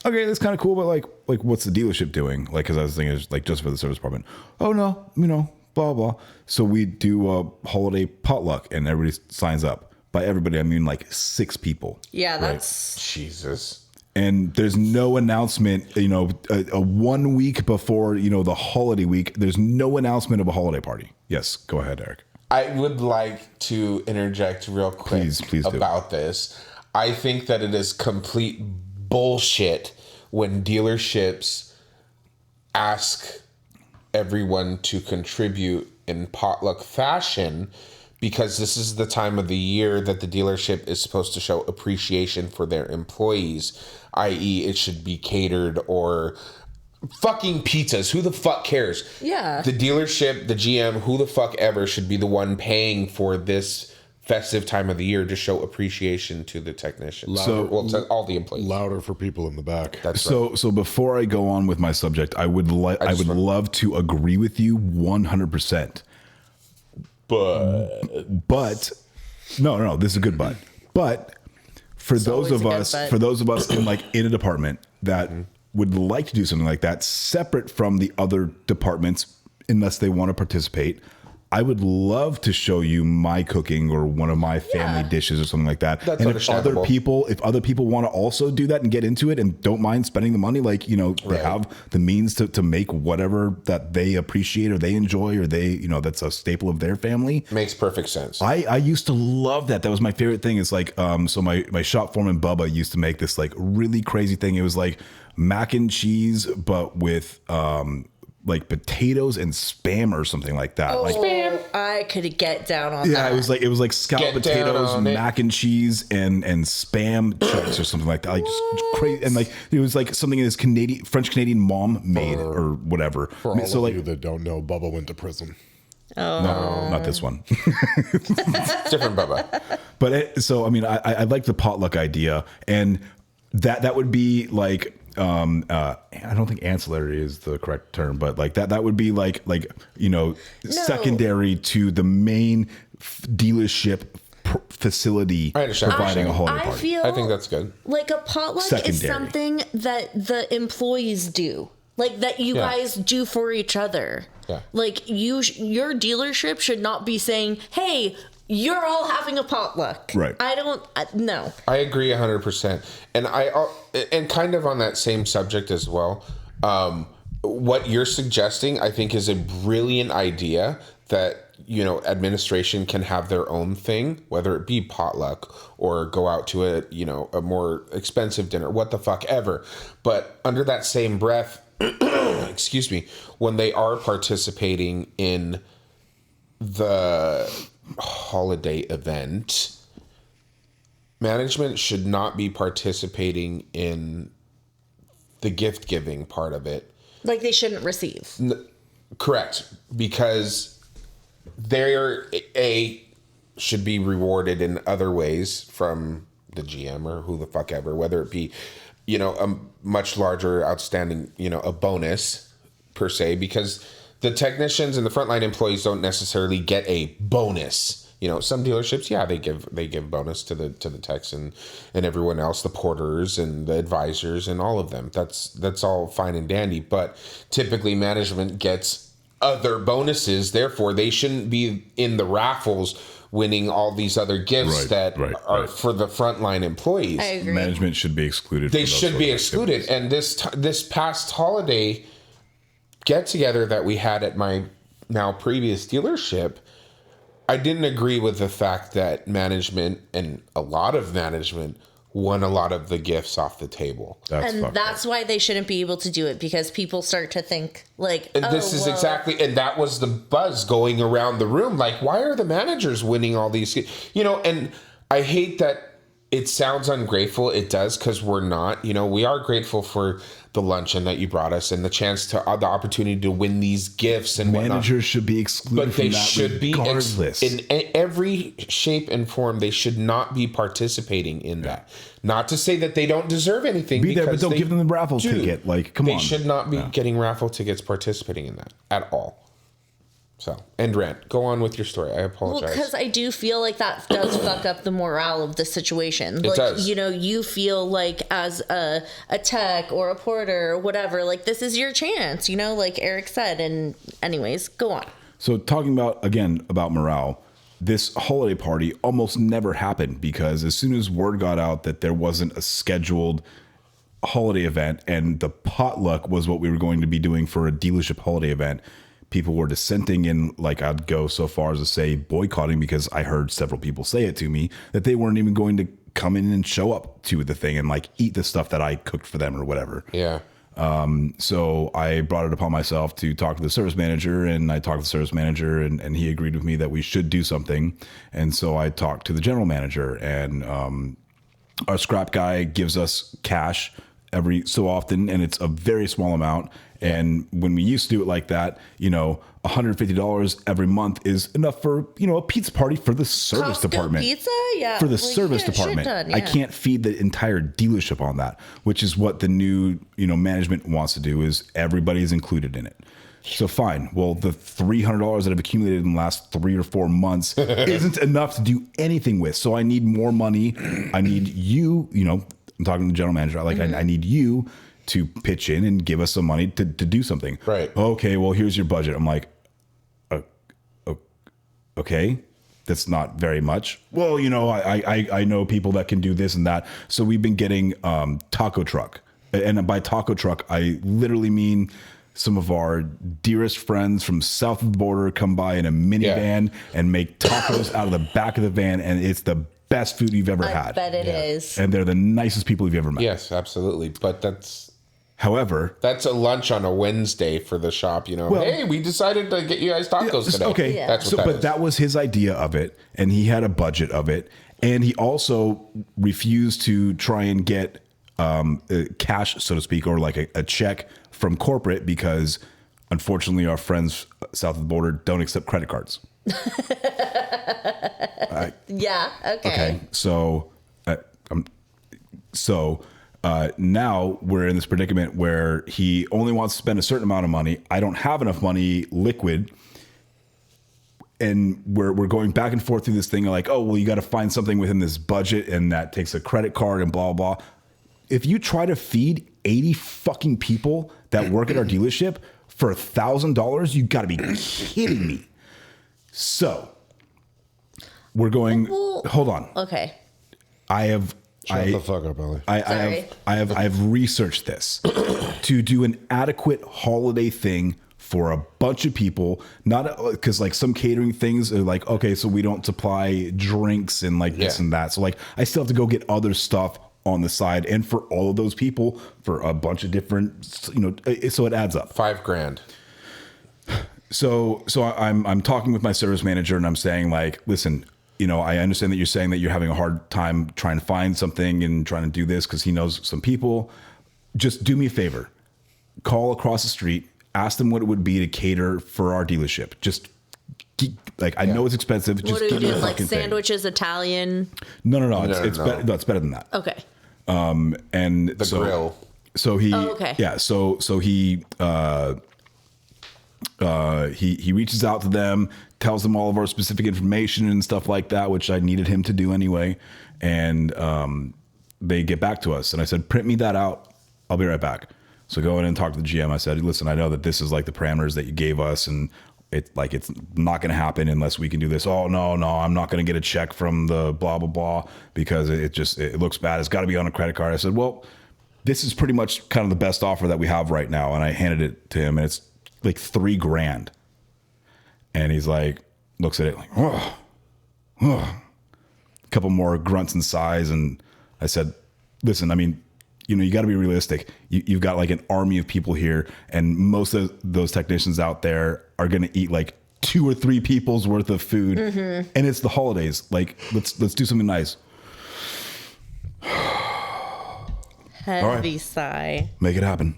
okay, that's kind of cool. But like, what's the dealership doing? Cause I was thinking it's just for the service department. Oh no, blah, blah. So we do a holiday potluck and everybody signs up. By everybody, I mean 6 people. yeah, that's Jesus. And there's no announcement, a 1 week before, the holiday week, there's no announcement of a holiday party. Yes, go ahead, Eric. I would like to interject real quick Please do. about this. I think that it is complete bullshit when dealerships ask everyone to contribute in potluck fashion, because this is the time of the year that the dealership is supposed to show appreciation for their employees, i.e. it should be catered or fucking pizzas. Who the fuck cares? Yeah. The dealership, the GM, who the fuck ever should be the one paying for this festive time of the year to show appreciation to the technicians. To all the employees. Louder for people in the back. That's right. So before I go on with my subject, I would love to agree with you 100%. But no, this is a good but. But for those of us in a department that would like to do something like that, separate from the other departments, unless they want to participate, I would love to show you my cooking or one of my family dishes or something like that. That's and understandable. if other people want to also do that and get into it and don't mind spending the money, like, they have the means to make whatever that they appreciate or they enjoy or they, that's a staple of their family. Makes perfect sense. I used to love that. That was my favorite thing. It's like, so my shop foreman Bubba used to make this like really crazy thing. It was like mac and cheese, but with, like potatoes and spam or something like that. Oh, like spam. I could get down on that. Yeah, it was like scalloped potatoes, mac and cheese, and spam chips or something like that. Like just crazy, and like it was like something his French Canadian mom made or whatever. For all of you that don't know, Bubba went to prison. Oh. No, not this one. Different Bubba. But I like the potluck idea, and that would be like. I don't think ancillary is the correct term, but like that would be like secondary to the main facility providing a holiday party. I think that's good. Like a potluck is something that the employees do, like that you guys do for each other. Yeah. Like your dealership should not be saying, "Hey, you're all having a potluck." Right. No. I agree 100%. And kind of on that same subject as well, what you're suggesting, I think, is a brilliant idea that, administration can have their own thing, whether it be potluck or go out to a more expensive dinner, what the fuck ever. But under that same breath, excuse me, when they are participating in the holiday event, management should not be participating in the gift giving part of it. Like they shouldn't receive. Correct, because they're should be rewarded in other ways from the GM or who the fuck ever, whether it be a much larger outstanding a bonus per se, because the technicians and the frontline employees don't necessarily get a bonus. Some dealerships, they give bonus to the techs and everyone else, the porters and the advisors and all of them. That's all fine and dandy. But typically management gets other bonuses. Therefore, they shouldn't be in the raffles winning all these other gifts are for the frontline employees. I agree. Management should be excluded. They should be excluded. And this past holiday get together that we had at my now previous dealership, I didn't agree with the fact that management and a lot of management won a lot of the gifts off the table. That's why they shouldn't be able to do it, because people start to think like, and that was the buzz going around the room. Like, why are the managers winning all these? And I hate that it sounds ungrateful. It does, because we're not. We are grateful for the luncheon that you brought us and the chance to the opportunity to win these gifts and managers should be excluded, but they from that should be in every shape and form. They should not be participating in that. Not to say that they don't deserve anything. Be there, but don't give them the raffle ticket. Like, come on, they should not be getting raffle tickets, participating in that at all. So, end rant. Go on with your story. I apologize. Well, because I do feel like that does fuck up the morale of the situation. It does. You feel like as a tech or a porter or whatever, like this is your chance, like Eric said. And anyways, go on. So talking about morale, this holiday party almost never happened, because as soon as word got out that there wasn't a scheduled holiday event and the potluck was what we were going to be doing for a dealership holiday event, people were dissenting in, like, I'd go so far as to say boycotting, because I heard several people say it to me that they weren't even going to come in and show up to the thing and like eat the stuff that I cooked for them or whatever. Yeah. So I brought it upon myself to talk to the service manager, and I talked to the service manager, and he agreed with me that we should do something. And so I talked to the general manager, and our scrap guy gives us cash every so often, and it's a very small amount. And when we used to do it like that, you know, $150 every month is enough for, you know, a pizza party for the service Costco department. pizza? Yeah. For the Well, service you get shit department. done, I yeah. can't feed the entire dealership on that, which is what the new, you know, management wants to do, is everybody's included in it. So fine. Well, the $300 that I've accumulated in the last 3 or 4 months isn't enough to do anything with. So I need more money. I need you, you know, I'm talking to the general manager. Like, I need you to pitch in and give us some money to do something. Right. Okay, well, here's your budget. I'm like, okay, that's not very much. Well, you know, I know people that can do this and that. So we've been getting taco truck. And by taco truck, I literally mean some of our dearest friends from south of the border come by in a minivan and make tacos out of the back of the van. And it's the best food you've ever I had. bet it is. And they're the nicest people you've ever met. Yes, absolutely. But that's However, a lunch on a Wednesday for the shop, you know. Well, hey, we decided to get you guys tacos today. okay, That's what that but is. that was his idea of it, and he had a budget of it, and he also refused to try and get cash, so to speak, or like a check from corporate, because unfortunately our friends south of the border don't accept credit cards. Yeah. Okay. Okay, so now we're in this predicament where he only wants to spend a certain amount of money. I don't have enough money liquid, and we're going back and forth through this thing like, oh, well, you got to find something within this budget, and that takes a credit card and blah blah. If you try to feed 80 fucking people that work at our dealership for $1,000, you got to be kidding me. So we're going. Well, hold on. Okay. Shut the fuck up, Ellie. I have researched this to do an adequate holiday thing for a bunch of people. Not because like some catering things are like, okay, so we don't supply drinks and like this and that. So like I still have to go get other stuff on the side, and for all of those people for a bunch of different, you know, so it adds up. $5,000. So I'm talking with my service manager, and I'm saying like, listen, you know, I understand that you're saying that you're having a hard time trying to find something and trying to do this because he knows some people. Just do me a favor. Call across the street. Ask them what it would be to cater for our dealership. Just like, I know it's expensive. Just What do you give me do? the Like fucking thing. sandwiches, Italian? No. No, It's no. it's better than that. Okay. And The grill. So he, okay. yeah. So he reaches out to them, tells them all of our specific information and stuff like that, which I needed him to do anyway. And they get back to us, and I said, print me that out. I'll be right back. So go in and talk to the GM. I said, listen, I know that this is like the parameters that you gave us, and it's not going to happen unless we can do this. Oh, no, I'm not going to get a check from the blah, blah, blah, because it looks bad. It's got to be on a credit card. I said, well, this is pretty much kind of the best offer that we have right now. And I handed it to him, and it's like $3,000. And he's like, looks at it like, a couple more grunts and sighs. And I said, listen, I mean, you know, you got to be realistic. You've got like an army of people here, and most of those technicians out there are going to eat like 2 or 3 people's worth of food. And it's the holidays. Like, let's do something nice. Heavy sigh. Make it happen.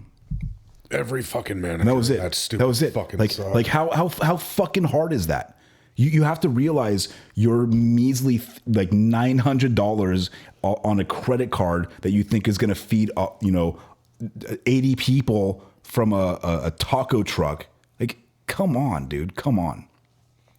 Every fucking man. And that was it. That stupid That was it. fucking Like, suck. like how fucking hard is that? You have to realize your measly like $900 on a credit card that you think is going to feed 80 people from a taco truck. Like, come on, dude, come on.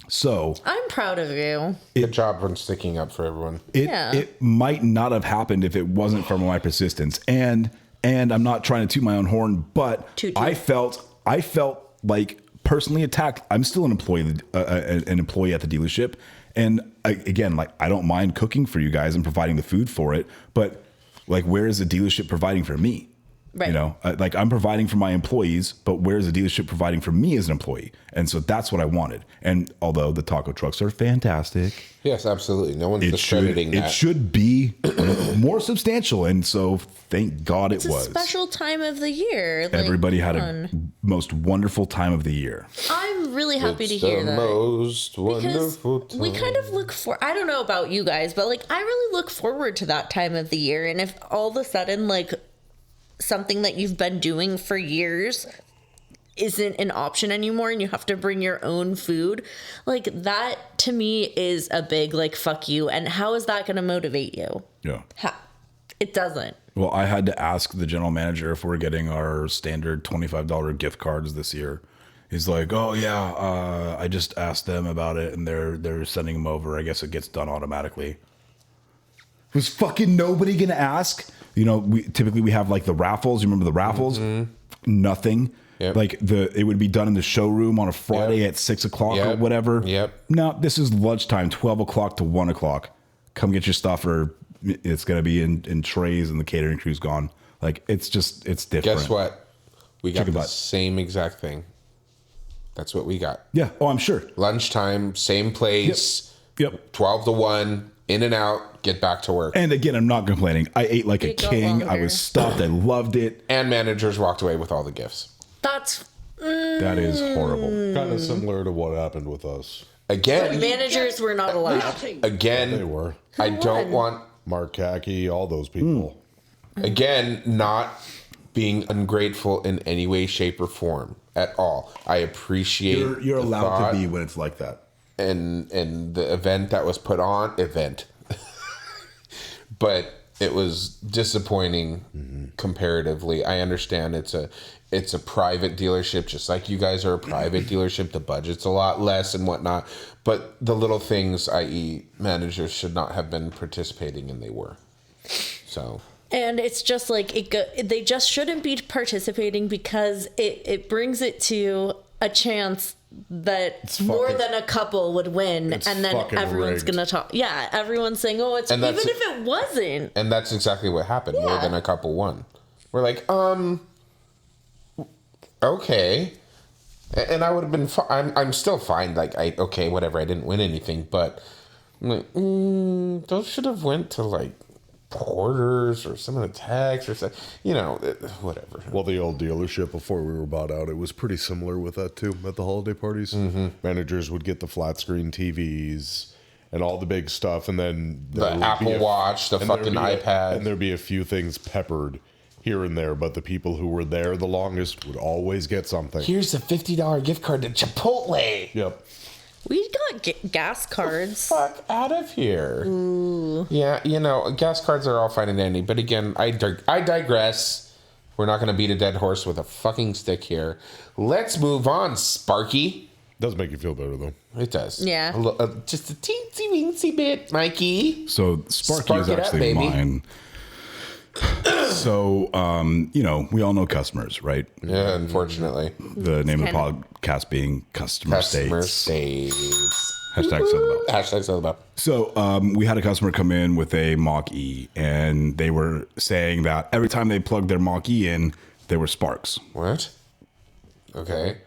So I'm proud of you. Good job on sticking up for everyone. it might not have happened if it wasn't for my persistence. And I'm not trying to toot my own horn, but Toot. I felt like personally attacked. I'm still an employee at the dealership, and I don't mind cooking for you guys and providing the food for it, but like, where is the dealership providing for me? Right. You know, like I'm providing for my employees, but where's the dealership providing for me as an employee? And so that's what I wanted. And although the taco trucks are fantastic, Yes, absolutely. No one's it discrediting that. should be more substantial. And so thank God It's it a was. special time of the year. Like, Everybody had come a most wonderful time of the year. I'm really happy to It's hear the that. most Because wonderful time. we kind of look for, I don't know about you guys, but like I really look forward to that time of the year. And if all of a sudden, like something that you've been doing for years isn't an option anymore and you have to bring your own food, like that to me is a big like fuck you. And how is that going to motivate you? Yeah. It doesn't. Well, I had to ask the general manager if we're getting our standard $25 gift cards this year. He's like, "Oh yeah, I just asked them about it, and they're sending them over. I guess it gets done automatically." Was fucking nobody gonna ask? You know, we typically have like the raffles. You remember the raffles? Nothing. Yep. Like it would be done in the showroom on a Friday at 6 o'clock or Yep. whatever. Yep. No, this is lunchtime, 12 o'clock to 1 o'clock. Come get your stuff, or it's gonna be in trays, and the catering crew's gone. Like it's different. Guess what? We got Chicken the butt. same exact thing. That's what we got. Yeah. Oh, I'm sure. Lunchtime, same place. Yep. 12 to 1, in and out, get back to work. And again, I'm not complaining. I ate like a You go king. I longer. was stuffed. I loved it. And managers walked away with all the gifts. That's That is horrible. Kind of similar to what happened with us. Again, managers were not allowed. They again, were. I don't want, Mark Kaki, all those people. again, not being ungrateful in any way, shape, or form at all. I appreciate You're the allowed thought to be when it's like that. and the event that was put on, but it was disappointing comparatively. I understand it's a private dealership, just like you guys are a private dealership. The budget's a lot less and whatnot, but the little things, i.e., managers should not have been participating, and they were. So And it's just like they just shouldn't be participating because it brings it to a chance that more fucking- than a couple would win, it's and then fucking everyone's rigged. gonna talk. Yeah, everyone's saying, "Oh, it's And even that's- if it wasn't." and that's exactly what happened. More Yeah. than a couple won. We're like, okay. And I would have been I'm still fine. Like, okay, whatever. I didn't win anything, but I'm like, those should have went to like Porters or some of the tags or something. You know, whatever. Well, the old dealership before we were bought out, it was pretty similar with that too at the holiday parties. Managers would get the flat screen TVs and all the big stuff, and then The there would be Apple Watch, the and there'd fucking be iPad. and there'd be a few things peppered here and there, but the people who were there the longest would always get something. Here's a $50 gift card to Chipotle. Yep. We got gas cards. Fuck out of here. Yeah, you know, gas cards are all fine and dandy, but again, I digress. We're not going to beat a dead horse with a fucking stick here. Let's move on, Sparky. Does make you feel better though. It does. Yeah. Just a teensy weensy bit, Mikey. So Sparky Spark is it up, actually baby. mine. So, you know, we all know customers, right? Yeah, unfortunately. The name of the Kind podcast being Customer Customer States. states. Hashtag Southern Bell. Hashtag Southern Bell. So we had a customer come in with a Mach E, and they were saying that every time they plugged their Mach E in, there were sparks. What? Okay.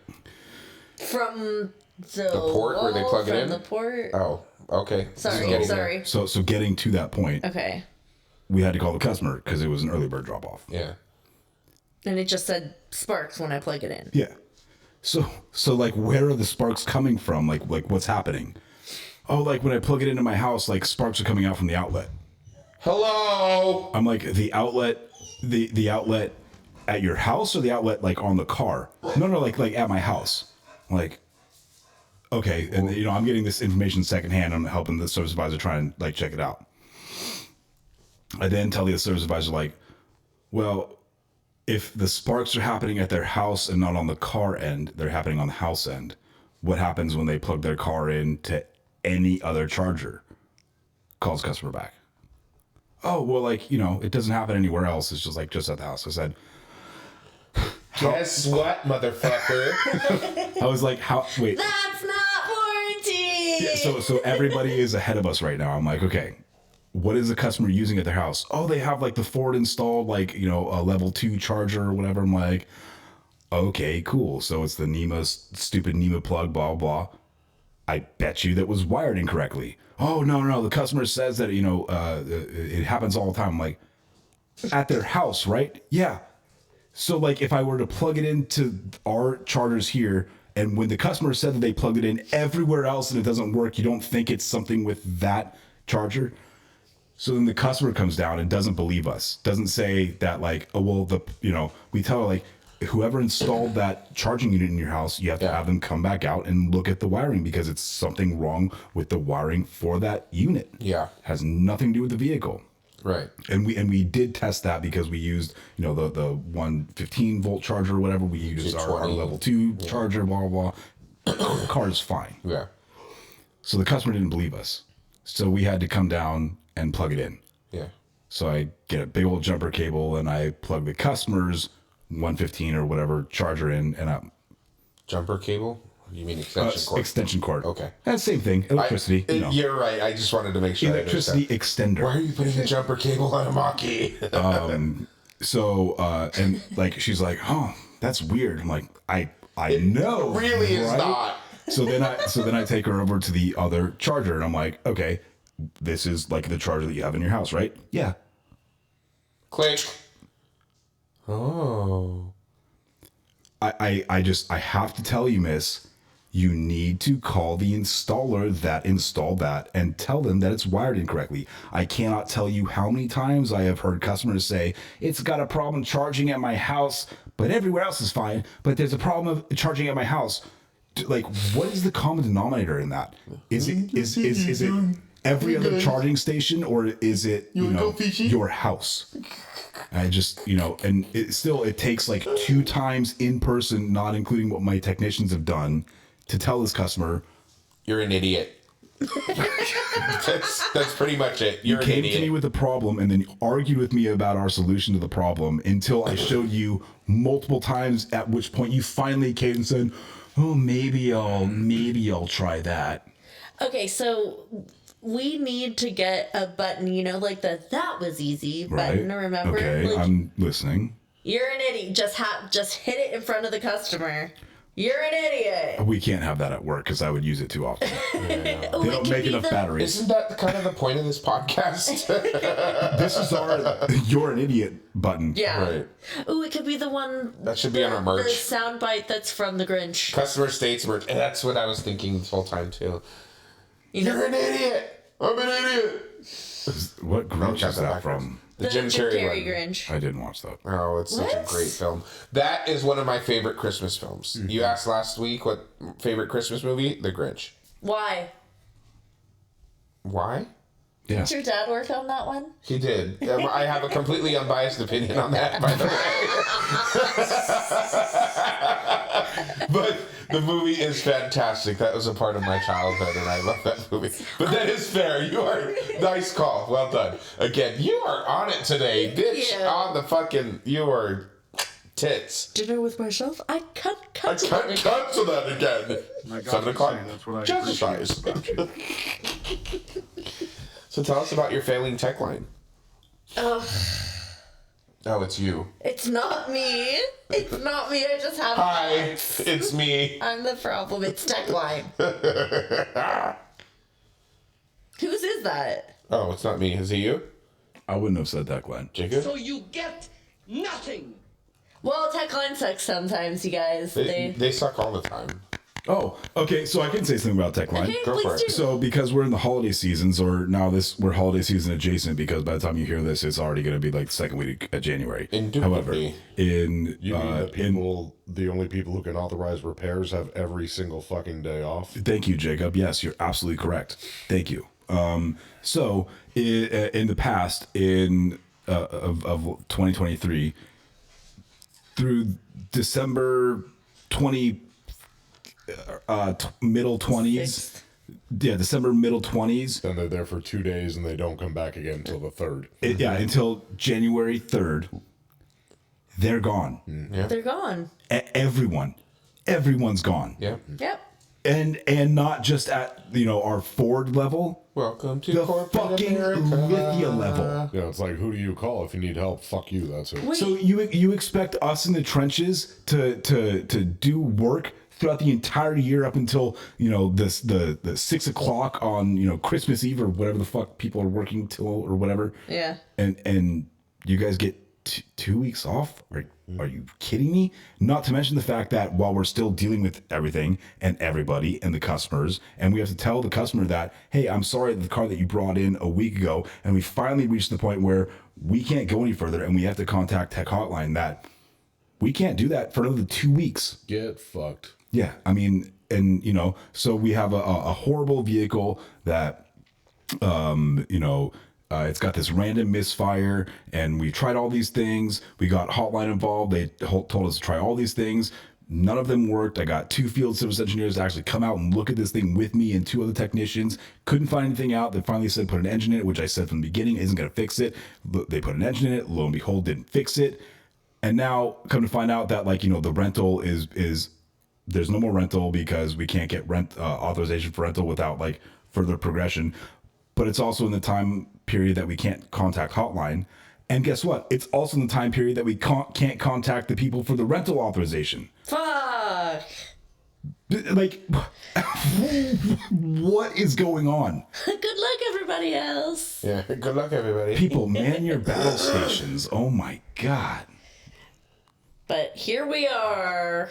From the port where they wall, plug it from in? The port. Oh, okay. Sorry, Getting sorry. So getting to that point, Okay. we had to call the customer because it was an early bird drop off. there. Yeah. And it just said sparks when I plug it in. Yeah. So like, where are the sparks coming from? Like what's happening? Oh, like when I plug it into my house, like sparks are coming out from the outlet. Hello. I'm like, the outlet at your house or the outlet like on the car? No, like at my house. I'm like, okay, and you know, I'm getting this information secondhand. I'm helping the service advisor try and like check it out. I then tell the service advisor like, well, if the sparks are happening at their house and not on the car end, they're happening on the house end. What happens when they plug their car into any other charger? Calls customer back. Oh, well, like, you know, it doesn't happen anywhere else. It's just like just at the house. I said, Guess what, motherfucker? I was like, wait. That's not warranty. So everybody is ahead of us right now. I'm like, okay, what is the customer using at their house? Oh, they have like the Ford installed, like, you know, a level 2 charger or whatever. I'm like, okay, cool. So it's the stupid NEMA plug, blah, blah. I bet you that was wired incorrectly. Oh, no. The customer says that, you know, it happens all the time. I'm like, at their house, right? Yeah. So like if I were to plug it into our chargers here, and when the customer said that they plugged it in everywhere else and it doesn't work, you don't think it's something with that charger? So then the customer comes down and doesn't believe us. Doesn't say that like, oh, well, we tell her like, whoever installed that charging unit in your house, you have to have them come back out and look at the wiring because it's something wrong with the wiring for that unit. Yeah. Has nothing to do with the vehicle. Right. And we did test that because we used, you know, the 115 volt charger or whatever. We used our level 2 charger, blah, blah, blah. The car is fine. Yeah. So the customer didn't believe us. So we had to come down and plug it in. Yeah. So I get a big old jumper cable and I plug the customer's 115 or whatever charger in, and Jumper cable? You mean extension cord? Extension cord. Okay. That's the same thing. Electricity. You're right. I just wanted to make sure. Electricity extender. Why are you putting a jumper cable on a Mach-E? So and like she's like, oh, that's weird. I'm like, I know. It really is not. So then I take her over to the other charger and I'm like, okay, this is like the charger that you have in your house, right? Yeah. Click. Oh. I have to tell you, miss, you need to call the installer that installed that and tell them that it's wired incorrectly. I cannot tell you how many times I have heard customers say, it's got a problem charging at my house, but everywhere else is fine, but there's a problem of charging at my house. Like, what is the common denominator in that? Is it every other charging station, or is it, your house? I just, and it takes like 2 times in person, not including what my technicians have done, to tell this customer, you're an idiot. that's pretty much it. You're you an came idiot. to me with a problem and then you argued with me about our solution to the problem until I showed you multiple times, at which point you finally came and said, oh, maybe I'll try that. Okay, so we need to get a button, like that was easy button, remember? Okay, like, I'm listening. You're an idiot. Just hit it in front of the customer. You're an idiot. We can't have that at work because I would use it too often. They don't make enough batteries. Isn't that kind of the point of this podcast? This is our "you're an idiot" button. Yeah. Right. Ooh, it could be the one that should be on our merch. The soundbite that's from the Grinch. Customer States merch. And that's what I was thinking this whole time too. You're an idiot. I'm an idiot. What Grinch is that from? The Jim Carrey Grinch. I didn't watch that. Oh, it's such a great film. That is one of my favorite Christmas films. Mm-hmm. You asked last week what favorite Christmas movie? The Grinch. Why? Why? Yeah. Did your dad work on that one? He did. I have a completely unbiased opinion on that, by the way. But the movie is fantastic. That was a part of my childhood, and I love that movie. But that is fair. You are nice call. Well done. Again, you are on it today, bitch. Yeah. On the fucking. You are tits. Dinner with myself. I cut to that again. 7 o'clock. That's what I Jazzercise. So tell us about your failing tech line. Oh, it's you. It's not me. It's not me. I just have. Hi, it's me. I'm the problem. It's tech line. Whose is that? Oh, it's not me. Is it you? I wouldn't have said that, Glenn. Jacob? So you get nothing. Well, tech line sucks sometimes, you guys. They suck all the time. Oh, okay. So I can say something about Techline. Okay, Go for please it. do. So because we're in the holiday seasons, or now we're holiday season adjacent, because by the time you hear this, it's already going to be like the second week of January. However, You mean the only people who can authorize repairs have every single fucking day off? Thank you, Jacob. Yes, you're absolutely correct. Thank you. So in the past, of 2023 through December middle 20s. Yeah, December middle 20s. Then they're there for 2 days and they don't come back again until the 3rd. Until January 3rd. They're gone. Yeah. They're gone. Everyone's gone. Yeah. Yep. and not just at our Ford level, Welcome to the corporate fucking America. Lithia level. Yeah, it's like, who do you call if you need help? Fuck you. That's it. So you expect us in the trenches to do work throughout the entire year up until the 6 o'clock on Christmas Eve or whatever the fuck people are working till or whatever. Yeah. And you guys get 2 weeks off? Are you kidding me? Not to mention the fact that while we're still dealing with everything and everybody and the customers, and we have to tell the customer that, hey, I'm sorry, the car that you brought in a week ago, and we finally reached the point where we can't go any further and we have to contact Tech Hotline, that we can't do that for another 2 weeks. Get fucked. Yeah, I mean, and so we have a horrible vehicle that it's got this random misfire, and we tried all these things. We got Hotline involved. They told us to try all these things. None of them worked. I got 2 field service engineers to actually come out and look at this thing with me and 2 other technicians. Couldn't find anything out. They finally said put an engine in it, which I said from the beginning isn't going to fix it. They put an engine in it. Lo and behold, didn't fix it. And now come to find out that the rental is there's no more rental because we can't get rent authorization for rental without further progression. But it's also in the time period that we can't contact Hotline. And guess what? It's also in the time period that we can't contact the people for the rental authorization. Fuck. What is going on? Good luck, everybody else. Yeah, good luck, everybody. People, man your battle stations. Oh my God. But here we are.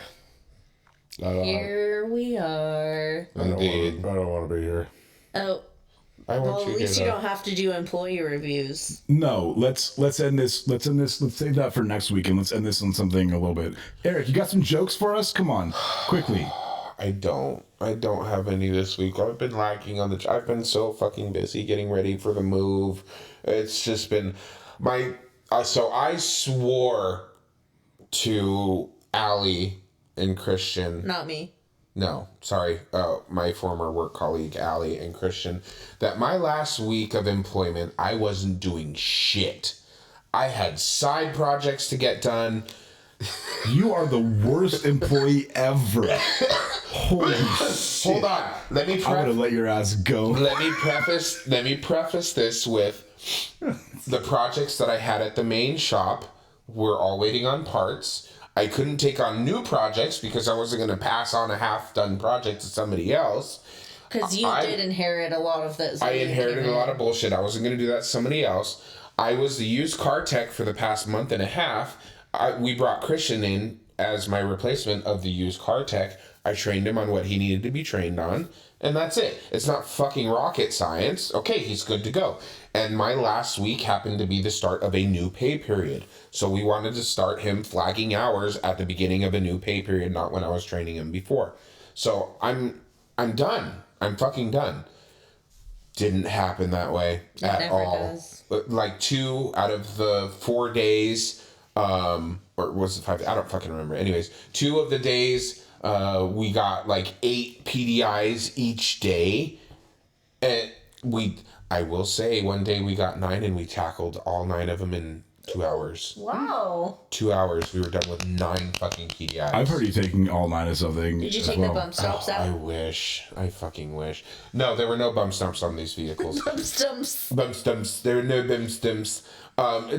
Here we are. Indeed. I don't want to be here. Oh. I want Well, at you least to you don't have to do employee reviews. No, let's end this. Let's save that for next week, and let's end this on something a little bit. Eric, you got some jokes for us? Come on, quickly. I don't have any this week. I've been lacking on I've been so fucking busy getting ready for the move. It's just been so I swore to Allie and Christian. Not me. No, sorry, my former work colleague, Allie and Christian, that my last week of employment, I wasn't doing shit. I had side projects to get done. You are the worst employee ever. Holy shit. Hold on. I'm gonna let your ass go. Let me preface this with the projects that I had at the main shop were all waiting on parts. I couldn't take on new projects because I wasn't going to pass on a half-done project to somebody else. Because you did inherit a lot of those. I inherited a lot of bullshit. I wasn't going to do that to somebody else. I was the used car tech for the past month and a half. We brought Christian in as my replacement of the used car tech. I trained him on what he needed to be trained on, and that's it. It's not fucking rocket science. Okay, he's good to go. And my last week happened to be the start of a new pay period. So we wanted to start him flagging hours at the beginning of a new pay period, not when I was training him before. So I'm done. I'm fucking done. Didn't happen that way at all. Does. Like 2 out of the 4 days, or was it 5? I don't fucking remember. Anyways, 2 of the days, we got 8 PDIs each day. And I will say, one day we got 9 and we tackled all 9 of them in 2 hours. Wow. 2 hours, we were done with 9 fucking PDIs. I've heard you taking all 9 of something. Did you as take well. the bump stops I out? wish. I fucking wish. No, there were no bump stumps on these vehicles. Bump stumps. Bump stumps. There were no bump stumps.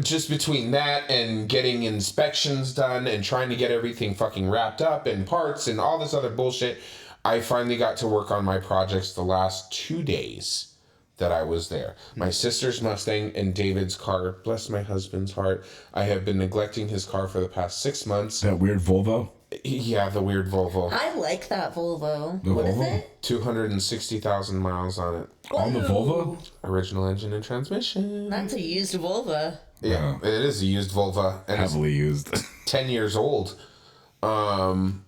Just between that and getting inspections done and trying to get everything fucking wrapped up and parts and all this other bullshit, I finally got to work on my projects the last 2 days that I was there. My sister's Mustang and David's car, bless my husband's heart, I have been neglecting his car for the past 6 months. That weird Volvo. Yeah, the weird Volvo. I like that Volvo. The What is Volvo? it? 260,000 miles on it. On the Volvo. Original engine and transmission. That's a used Volvo. Yeah, it is a used Volvo. And it's Heavily used. 10 years old.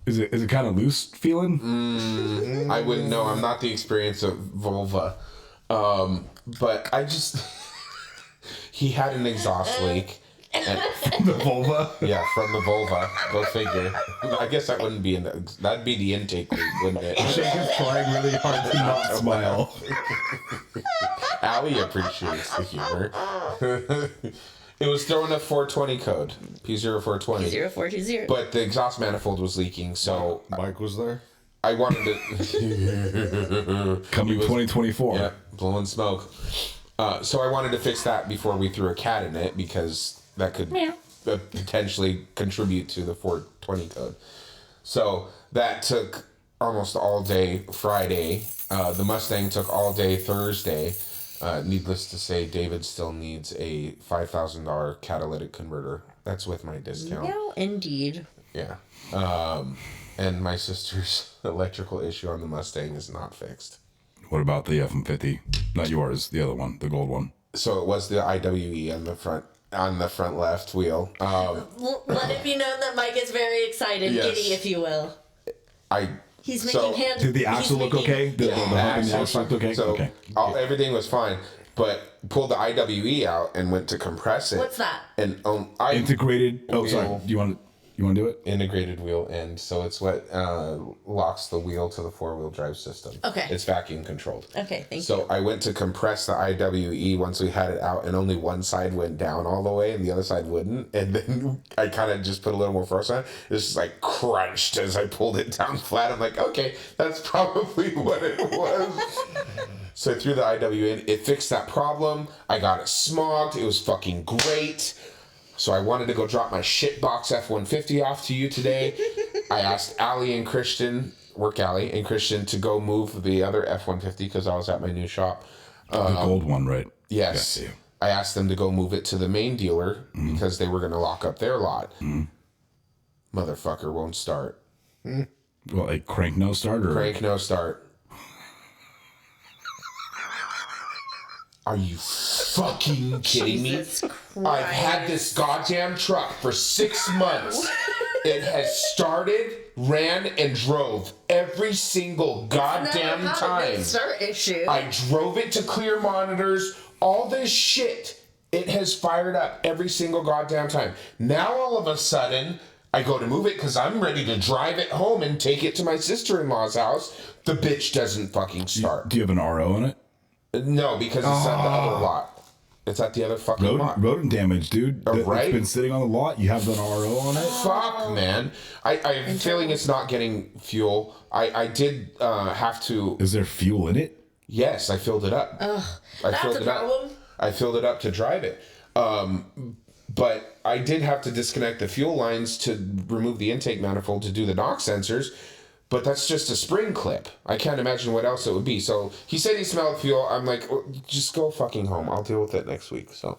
Is it kind of loose feeling? I wouldn't know. I'm not the experience of Volvo. But I just... he had an exhaust leak. The Volvo. Yeah, from the Volvo. Go figure. I guess that wouldn't be that'd be the intake leak, wouldn't it? Jake is trying really hard to not smile. Allie appreciates the humor. It was throwing a 420 code. P0420. 0420. But the exhaust manifold was leaking, so Mike was there. I wanted to Coming 2024. Yeah, blowing smoke. So I wanted to fix that before we threw a cat in it because that could potentially contribute to the 420 code. So that took almost all day Friday. The Mustang took all day Thursday. Needless to say, David still needs a $5,000 catalytic converter. That's with my discount. No, indeed. Yeah. And my sister's electrical issue on the Mustang is not fixed. What about the F-150? Not yours, the other one, the gold one. So it was the IWE on the front left wheel. Let it be known that Mike is very excited, Yes. giddy, if you will. He's making hands. Did the axle look okay? The hump in the axle looked okay? So Okay. everything was fine, but pulled the IWE out and went to compress it. What's that? And Integrated. Oh, sorry. Wheel. Do you want to do it? Integrated wheel end, so it's what locks the wheel to the 4-wheel drive system. Okay. It's vacuum controlled. Okay, thank you. So I went to compress the IWE once we had it out, and only one side went down all the way, and the other side wouldn't. And then I kind of just put a little more force on it. It's just like crunched as I pulled it down flat. I'm like, okay, that's probably what it was. So I threw the IWE in. It fixed that problem. I got it smogged. It was fucking great. So I wanted to go drop my shitbox F-150 off to you today. I asked Allie and Christian, to go move the other F-150 because I was at my new shop. The gold one, right? Yes. Yeah. I asked them to go move it to the main dealer because they were going to lock up their lot. Motherfucker won't start. Well, a crank no start or Crank no start. Are you fucking kidding me? Jesus Christ. I've had this goddamn truck for 6 months. It has started, ran, and drove every single goddamn Never had a time. good start issue. I drove it to clear monitors, all this shit. It has fired up every single goddamn time. Now all of a sudden, I go to move it because I'm ready to drive it home and take it to my sister-in-law's house. The bitch doesn't fucking start. Do you have an RO on it? No, because it's at the other lot. It's at the other fucking lot. Rodent damage, dude. Right? It's been sitting on the lot. You have an RO on it? Fuck, man. I have a feeling it's not getting fuel. I did have to... Is there fuel in it? Yes, I filled it up. that's a problem. I filled it up to drive it. But I did have to disconnect the fuel lines to remove the intake manifold to do the knock sensors. But that's just a spring clip. I can't imagine what else it would be. So he said he smelled fuel. I'm like, well, just go fucking home. I'll deal with it next week. So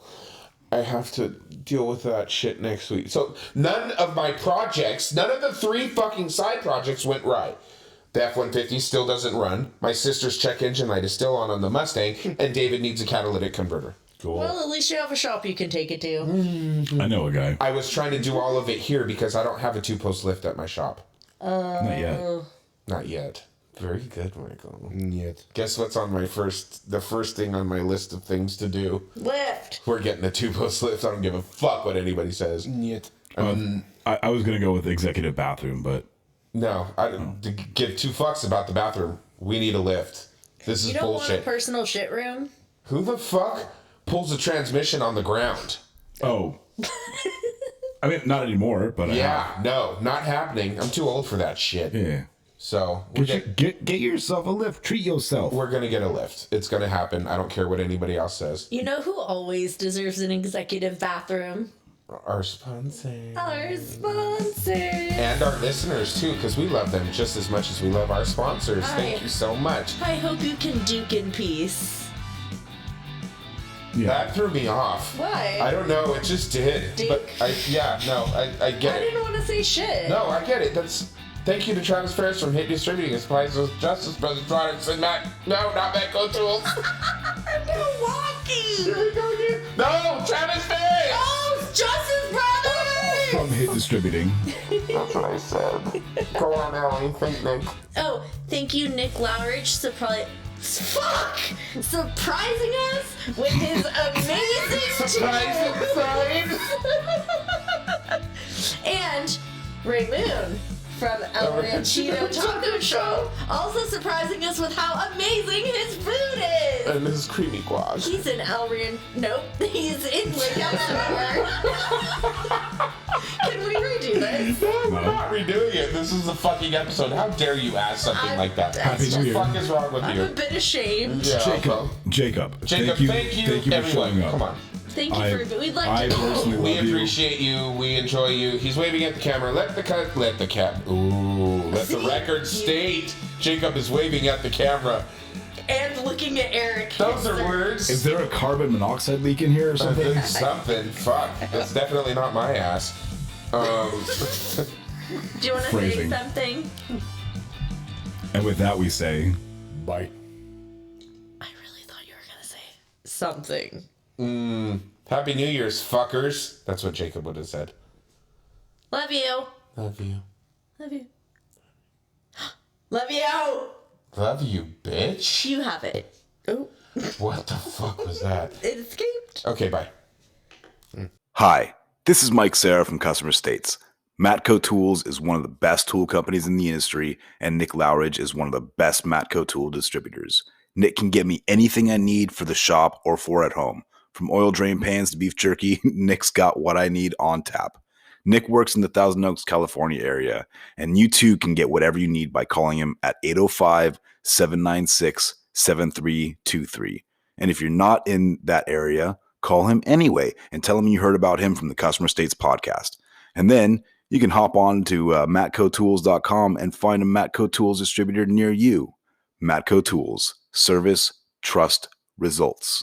I have to deal with that shit next week. So none of my projects, none of the 3 fucking side projects went right. The F-150 still doesn't run. My sister's check engine light is still on the Mustang. And David needs a catalytic converter. Cool. Well, at least you have a shop you can take it to. I know a guy. I was trying to do all of it here because I don't have a 2-post lift at my shop. Not yet. Not yet. Very good, Michael. Yet. Guess what's on the first thing on my list of things to do? Lift. We're getting a 2-post lift. I don't give a fuck what anybody says. Yet. I was going to go with executive bathroom, but No, I don't give 2 fucks about the bathroom. We need a lift. This is You don't want a bullshit. personal shit room? Who the fuck pulls the transmission on the ground? oh. I mean, not anymore, but Yeah, no, not happening. I'm too old for that shit. yeah. So we're, Get yourself a lift. Treat yourself. we're gonna get a lift. It's gonna happen. I don't care what anybody else says. You know who always deserves an executive bathroom? Our sponsor. Our sponsor. And our listeners too, because we love them just as much as we love our sponsors. Thank you so much. I hope you can duke in peace. Yeah. That threw me off. Why? I don't know. It just did. Duke? But I get I it. didn't want to say shit. No, I get it. Thank you to Travis Ferris from Hit Distributing. It supplies those Justice Brothers products and Mac. No, not Matco Tools. Milwaukee. No, Travis Ferris. Oh, Justice Brothers. From Hit Distributing. That's what I said. Go on, Allie. Thank Nick. Oh, thank you, Nick Lowridge, surprising us with his amazing Surprising sign. And Ray Moon from El Ranchito Taco Show, also surprising us with how amazing his food is. And this is creamy guac. He's in Nope, he's in Lake Elsinore. Can we redo this. I'm not redoing it. This is a fucking episode. How dare you ask something like that? Happy What New the Year. fuck is wrong with I'm you? a bit ashamed. Yeah, Jacob, Jacob, thank you for everyone. showing up. Come on. Thank you for. We'd like I to. personally We love you. appreciate you. We enjoy you. He's waving at the camera. Let the record state. Jacob is waving at the camera. And looking at Eric. Those are words. Is there a carbon monoxide leak in here or something? Something. Fuck. That's definitely not my ass. Do you want to say Phrasing. something? And with that, we say, Bye. I really thought you were gonna say something. Happy New Year's, fuckers. That's what Jacob would have said. Love you. Love you. Love you. Love you. Love you, bitch. You have it. Oh, What the fuck was that? it escaped. Okay, bye. Hi, this is Mike Sarah from Customer States. Matco Tools is one of the best tool companies in the industry, and Nick Lowridge is one of the best Matco tool distributors. Nick can get me anything I need for the shop or for at home. From oil drain pans to beef jerky, Nick's got what I need on tap. Nick works in the Thousand Oaks, California area, and you too can get whatever you need by calling him at 805-796-7323. And if you're not in that area, call him anyway and tell him you heard about him from the Customer States podcast. And then you can hop on to matcotools.com and find a Matco Tools distributor near you. Matco Tools. Service, trust, results.